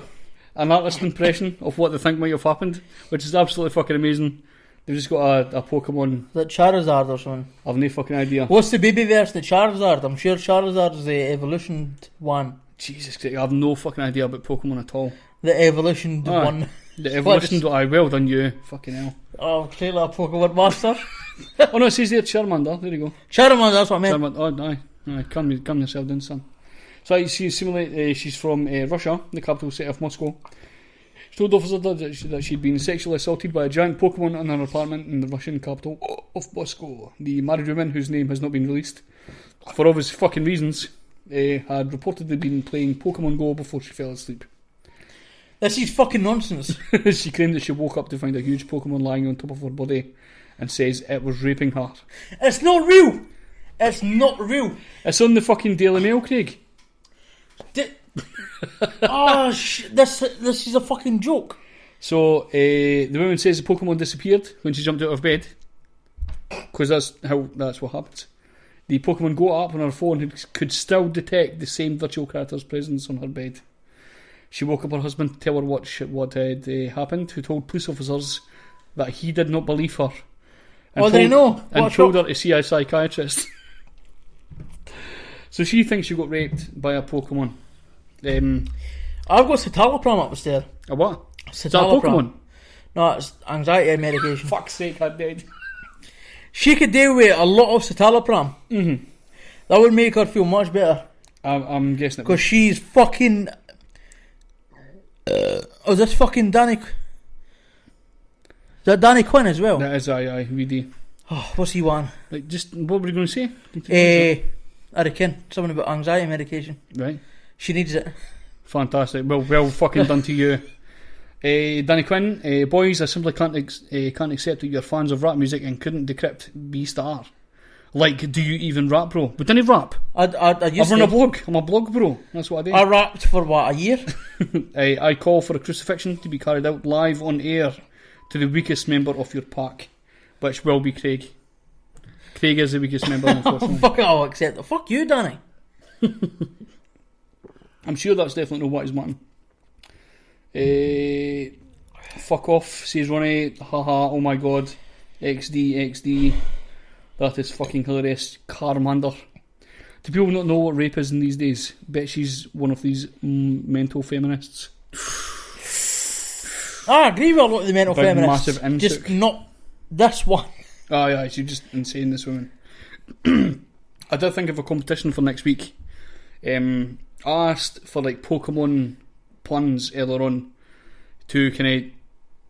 an artist impression of what they think might have happened, which is absolutely fucking amazing. They've just got a Pokemon. That Charizard or something? I've no fucking idea. What's the baby version of Charizard? I'm sure Charizard is the evolutioned one. Jesus Christ, I have no fucking idea about Pokemon at all. The evolutioned one. The evolutioned one, well done you. Fucking hell. Oh, clearly a Pokemon master. Oh no, it says there Charmander. There you go. Charmander, that's what I meant. Charmander, aye. Calm yourself down, son. So she's from Russia, the capital city of Moscow. She told officers that she'd been sexually assaulted by a giant Pokemon in her apartment in the Russian capital of Moscow. The married woman, whose name has not been released, for obvious fucking reasons, had reportedly been playing Pokemon Go before she fell asleep. This is fucking nonsense. She claimed that she woke up to find a huge Pokemon lying on top of her body and says it was raping her. It's not real! It's not real! It's on the fucking Daily Mail, Craig. This is a fucking joke. So the woman says the Pokemon disappeared when she jumped out of bed, because that's what happens. The Pokemon Go app on her phone could still detect the same virtual character's presence on her bed. She woke up her husband to tell her what had happened, who told police officers that he did not believe her. They know. And told her to see a psychiatrist. So she thinks she got raped by a Pokemon. I've got citalopram up the stair. A what? Citalopram. Is that a Pokemon? No, it's anxiety medication. Fuck's sake, I'm dead. She could deal with a lot of citalopram. Mm-hmm. That would make her feel much better. I'm guessing it. Because she's fucking... this fucking Danny... Is that Danny Quinn as well? That is aye, VD. Oh, what's he want? Like, just, what were you going to say? I reckon. Something about anxiety medication. Right. She needs it. Fantastic. Well fucking done to you. Danny Quinn, boys, I simply can't accept that you're fans of rap music and couldn't decrypt Starr. Like, do you even rap, bro? But didn't rap. I used I've run to. a blog. I'm a blog, bro. That's what I do. I rapped for, what, a year? I call for a crucifixion to be carried out live on air to the weakest member of your pack, which will be Craig. Craig is the weakest member, unfortunately. Fuck, I'll accept it. Fuck you, Danny. I'm sure that's definitely not what he's wanting. Fuck off, says Ronnie. Haha, oh my god. XD. That is fucking hilarious. Carmander. Do people not know what rape is in these days? Bet she's one of these mental feminists. I agree with a lot of the mental Big, feminists. massive intook. Just not this one. Oh yeah, she's just insane, this woman. I did think of a competition for next week. I asked for like Pokemon puns earlier on to kind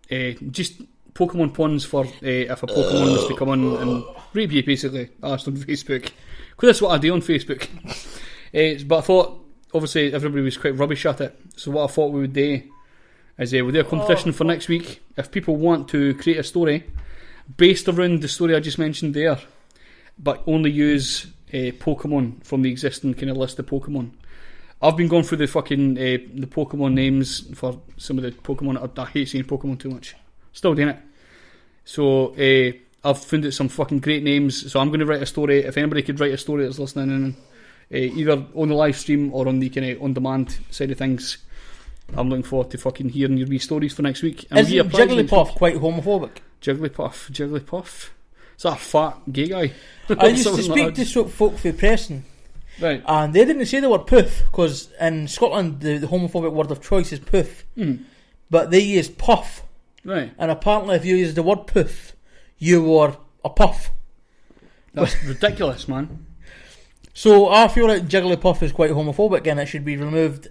of just Pokemon puns for if a Pokemon was to come on and rape you, basically. I asked on Facebook, because that's what I do on Facebook. But I thought, obviously, everybody was quite rubbish at it. So what I thought we would do is we'll do a competition for next week. If people want to create a story based around the story I just mentioned there, but only use Pokemon from the existing kind of list of Pokemon. I've been going through the fucking the Pokemon names for some of the Pokemon. I hate saying Pokemon too much. Still doing it. So I've found out some fucking great names. So I'm going to write a story. If anybody could write a story that's listening in, either on the live stream or on the kind of on-demand side of things, I'm looking forward to fucking hearing your wee stories for next week. Isn't Jigglypuff quite homophobic? Jigglypuff. Is that a fat gay guy? I used to speak to folk for Preston. Right. And they didn't say the word poof, because in Scotland the homophobic word of choice is poof. But they use puff. Right. And apparently if you use the word poof, you were a puff. That's ridiculous, man. So I feel like Jigglypuff is quite homophobic and it should be removed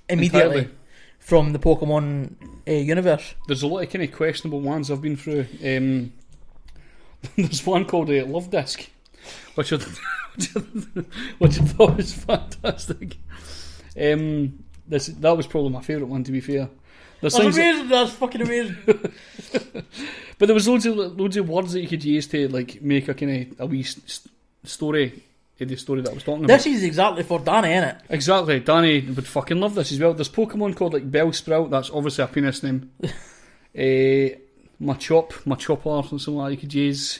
immediately Entirely. from the Pokemon universe. There's a lot of kind of questionable ones I've been through. There's one called Love Disc, which I thought was fantastic. That was probably my favourite one, to be fair. That's amazing. That's fucking amazing. But there was loads of words that you could use to like make a kind of a wee story. The story that I was talking about. This is exactly for Danny, isn't it? Exactly. Danny would fucking love this as well. There's Pokemon called like Bellsprout. That's obviously a penis name. Machopper or something like that you could use.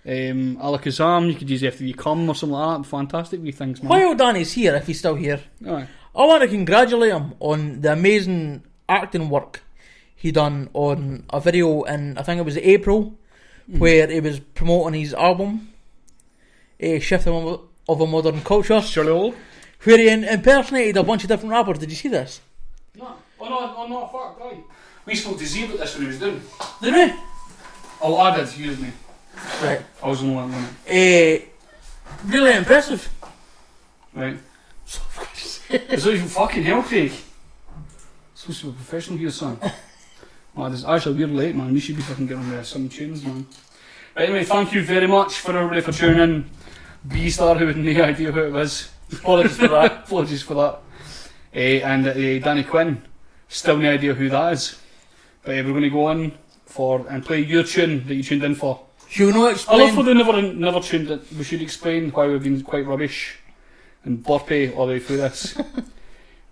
Alakazam you could use after you come or something like that. Fantastic wee things, man. While Danny's here, if he's still here, Aye. I want to congratulate him on the amazing acting work he done on a video in, I think it was April, where he was promoting his album, Shift of a Modern Culture, where he impersonated a bunch of different rappers. Did you see this? No. Oh no, fuck, guy. We spoke to Z about this when he was doing. Did we? Oh, I did, you didn't. Right. I was on one. Really impressive. Right. It's not even fucking hell, Craig. Supposed to be a professional here, son. Oh, this is actually weird late, man. We should be fucking getting on some tunes, man. Right, anyway, thank you very much for everybody for tuning in. Starr, who had no idea who it was. Apologies for that. And Danny Quinn, still no idea who that is. But we're going to go on and play your tune that you tuned in for. Should we not explain? I love for they never tuned in. We should explain why we've been quite rubbish and burpy all the way through this.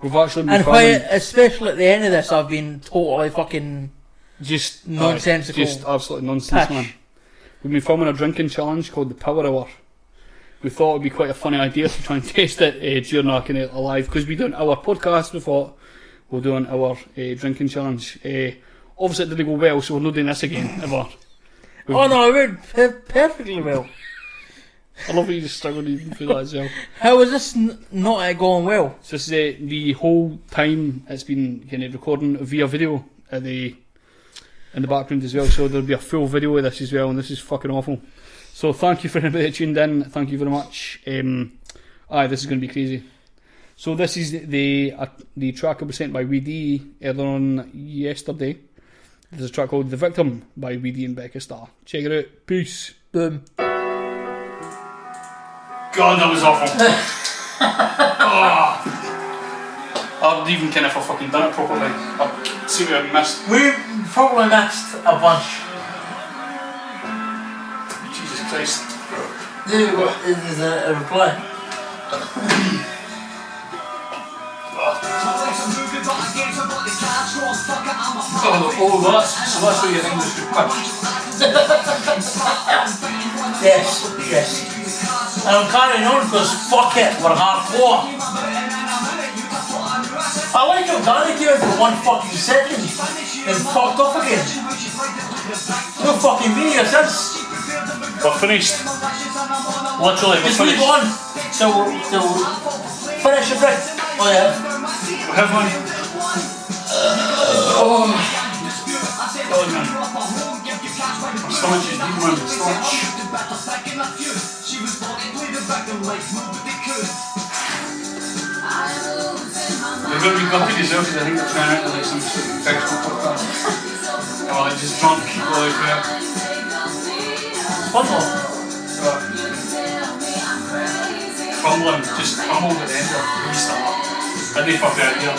We've actually been why, especially at the end of this, I've been totally fucking just nonsensical. Just absolutely nonsense, man. We've been filming a drinking challenge called the Power Hour. We thought it would be quite a funny idea to try and test it during our kind of live, because we do an hour podcast. We thought we'll do an hour drinking challenge. Obviously it didn't go well, so we're not doing this again ever. Oh no, it went perfectly well. I love how you just struggled even through that as well. How is this not going well? So this is the whole time it's been kind of recording via video in the background as well, so there'll be a full video of this as well, and this is fucking awful. So thank you for everybody that tuned in, thank you very much. This is going to be crazy. So this is the track that was sent by WD earlier on yesterday. There's a track called The Victim by WD and Becca Starr. Check it out. Peace. Boom. God, that was awful. I've even kind of fucking done it properly. I seem to have missed. We probably missed a bunch. Jesus Christ. Is a reply. That's what your English request. Yes. And I'm carrying on because fuck it, we're hardcore. I like how Danny came for 1 fucking second and fucked off again. No fucking video since. We're finished. Literally, just leave it on till finish your drink. Oh yeah. Have one. Oh man. Slouch is deep, man. Slouch. They're going to be gutted as well because I think they're trying out like some sort of fictional podcast. Or like just drunk all the way through it. One more. Crumbling, just crumbled at the end of the restart. I didn't fuck out here.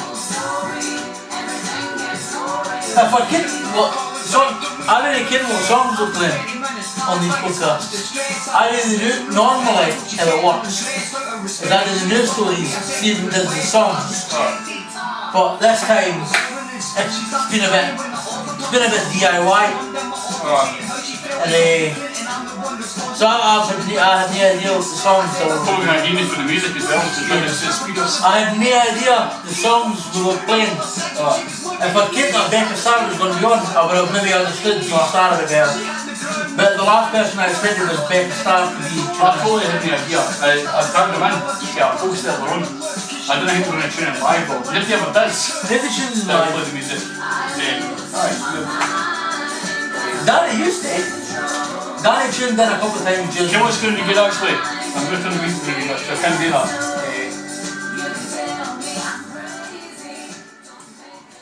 If I kid what song, I really kid what songs we're playing on these podcasts. I really do normally how it works. Is I do the news stories, Stephen does the songs. But this time it's been a bit DIY. And so I had no idea what the songs were. Probably not needed for the music as well, to run into the speakers. I had no idea the songs we were playing. If I'd kept that Becca Starr was going to be on, I would have maybe understood Starr a bit better. But the last person I expected was Becca Starr to be. I totally had no idea. I tagged them in. Yeah, I posted it on. I didn't think we were going to tune in live, but if he ever does, Maybe tunes they'll live. play the music. Alright, good. Danny used to. Danny tuned in a couple of times. You know what's going to be good actually? I'm going to turn the music really much, I can't do that.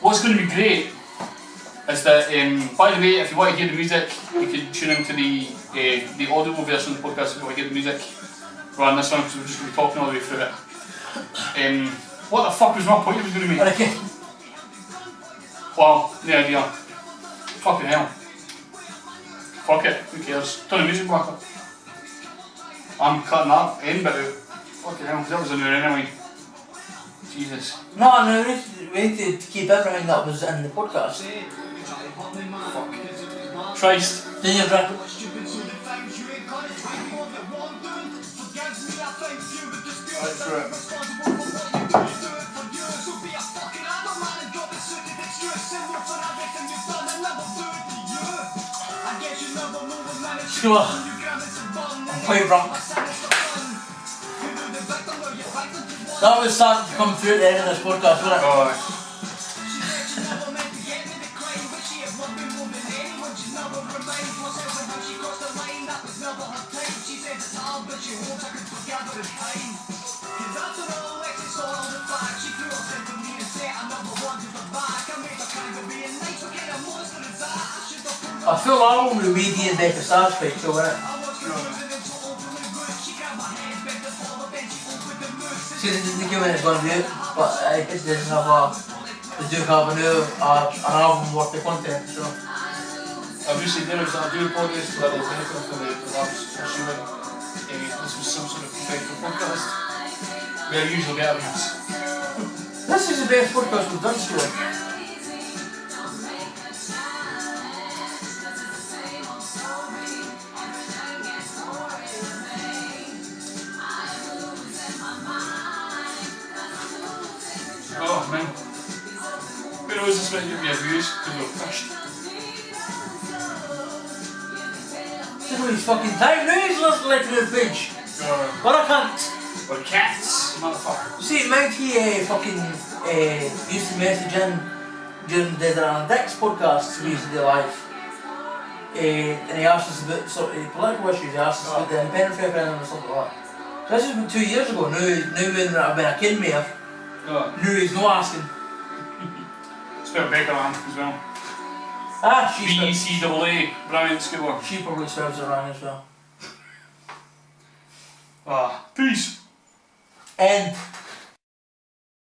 What's going to be great is that, by the way, if you want to hear the music, you can tune into the audible version of the podcast if you want to hear the music rather than this one, because we're just going to be talking all the way through it. What the fuck was my point I was going to make? Okay. Wow, no idea. Fucking hell. Fuck it, who cares? Turn the music back up. I'm cutting that end bit out. Fucking hell, because that was an hour anyway. Jesus. No, we need to keep everything that was in the podcast. Fuck. Christ. Do you drink? Right through it. Sure. I'm quite drunk. That was starting to come through at the end of this podcast, wasn't it? Oh, I feel alone with Weedy and Becca Starr's fight, so wasn't it? See, they didn't give it it's going to be out, but it didn't have they do have an album worth of content, so. obviously there was that do podcast for the benefit for the perhaps assuming this was some sort of professional podcast. We are usually get evidence. This is the best podcast we've done, Stuart. Oh man. Who knows this might give me a views because we're pushed. Look at his fucking time. Now he's lost like the bitch. What a cunt. We're cats, motherfucker. See, mate, he fucking used to message in during the Analytics podcast we used to do live. And he asked us about sort of political issues. He asked us about the independent referendum or something like that. So this has been 2 years ago. Now when I've been a kid mayor, now he's not asking. Spelled Becca man as well. Ah, she's BECAA, brilliant school. she probably serves her wrong as well. Peace. End.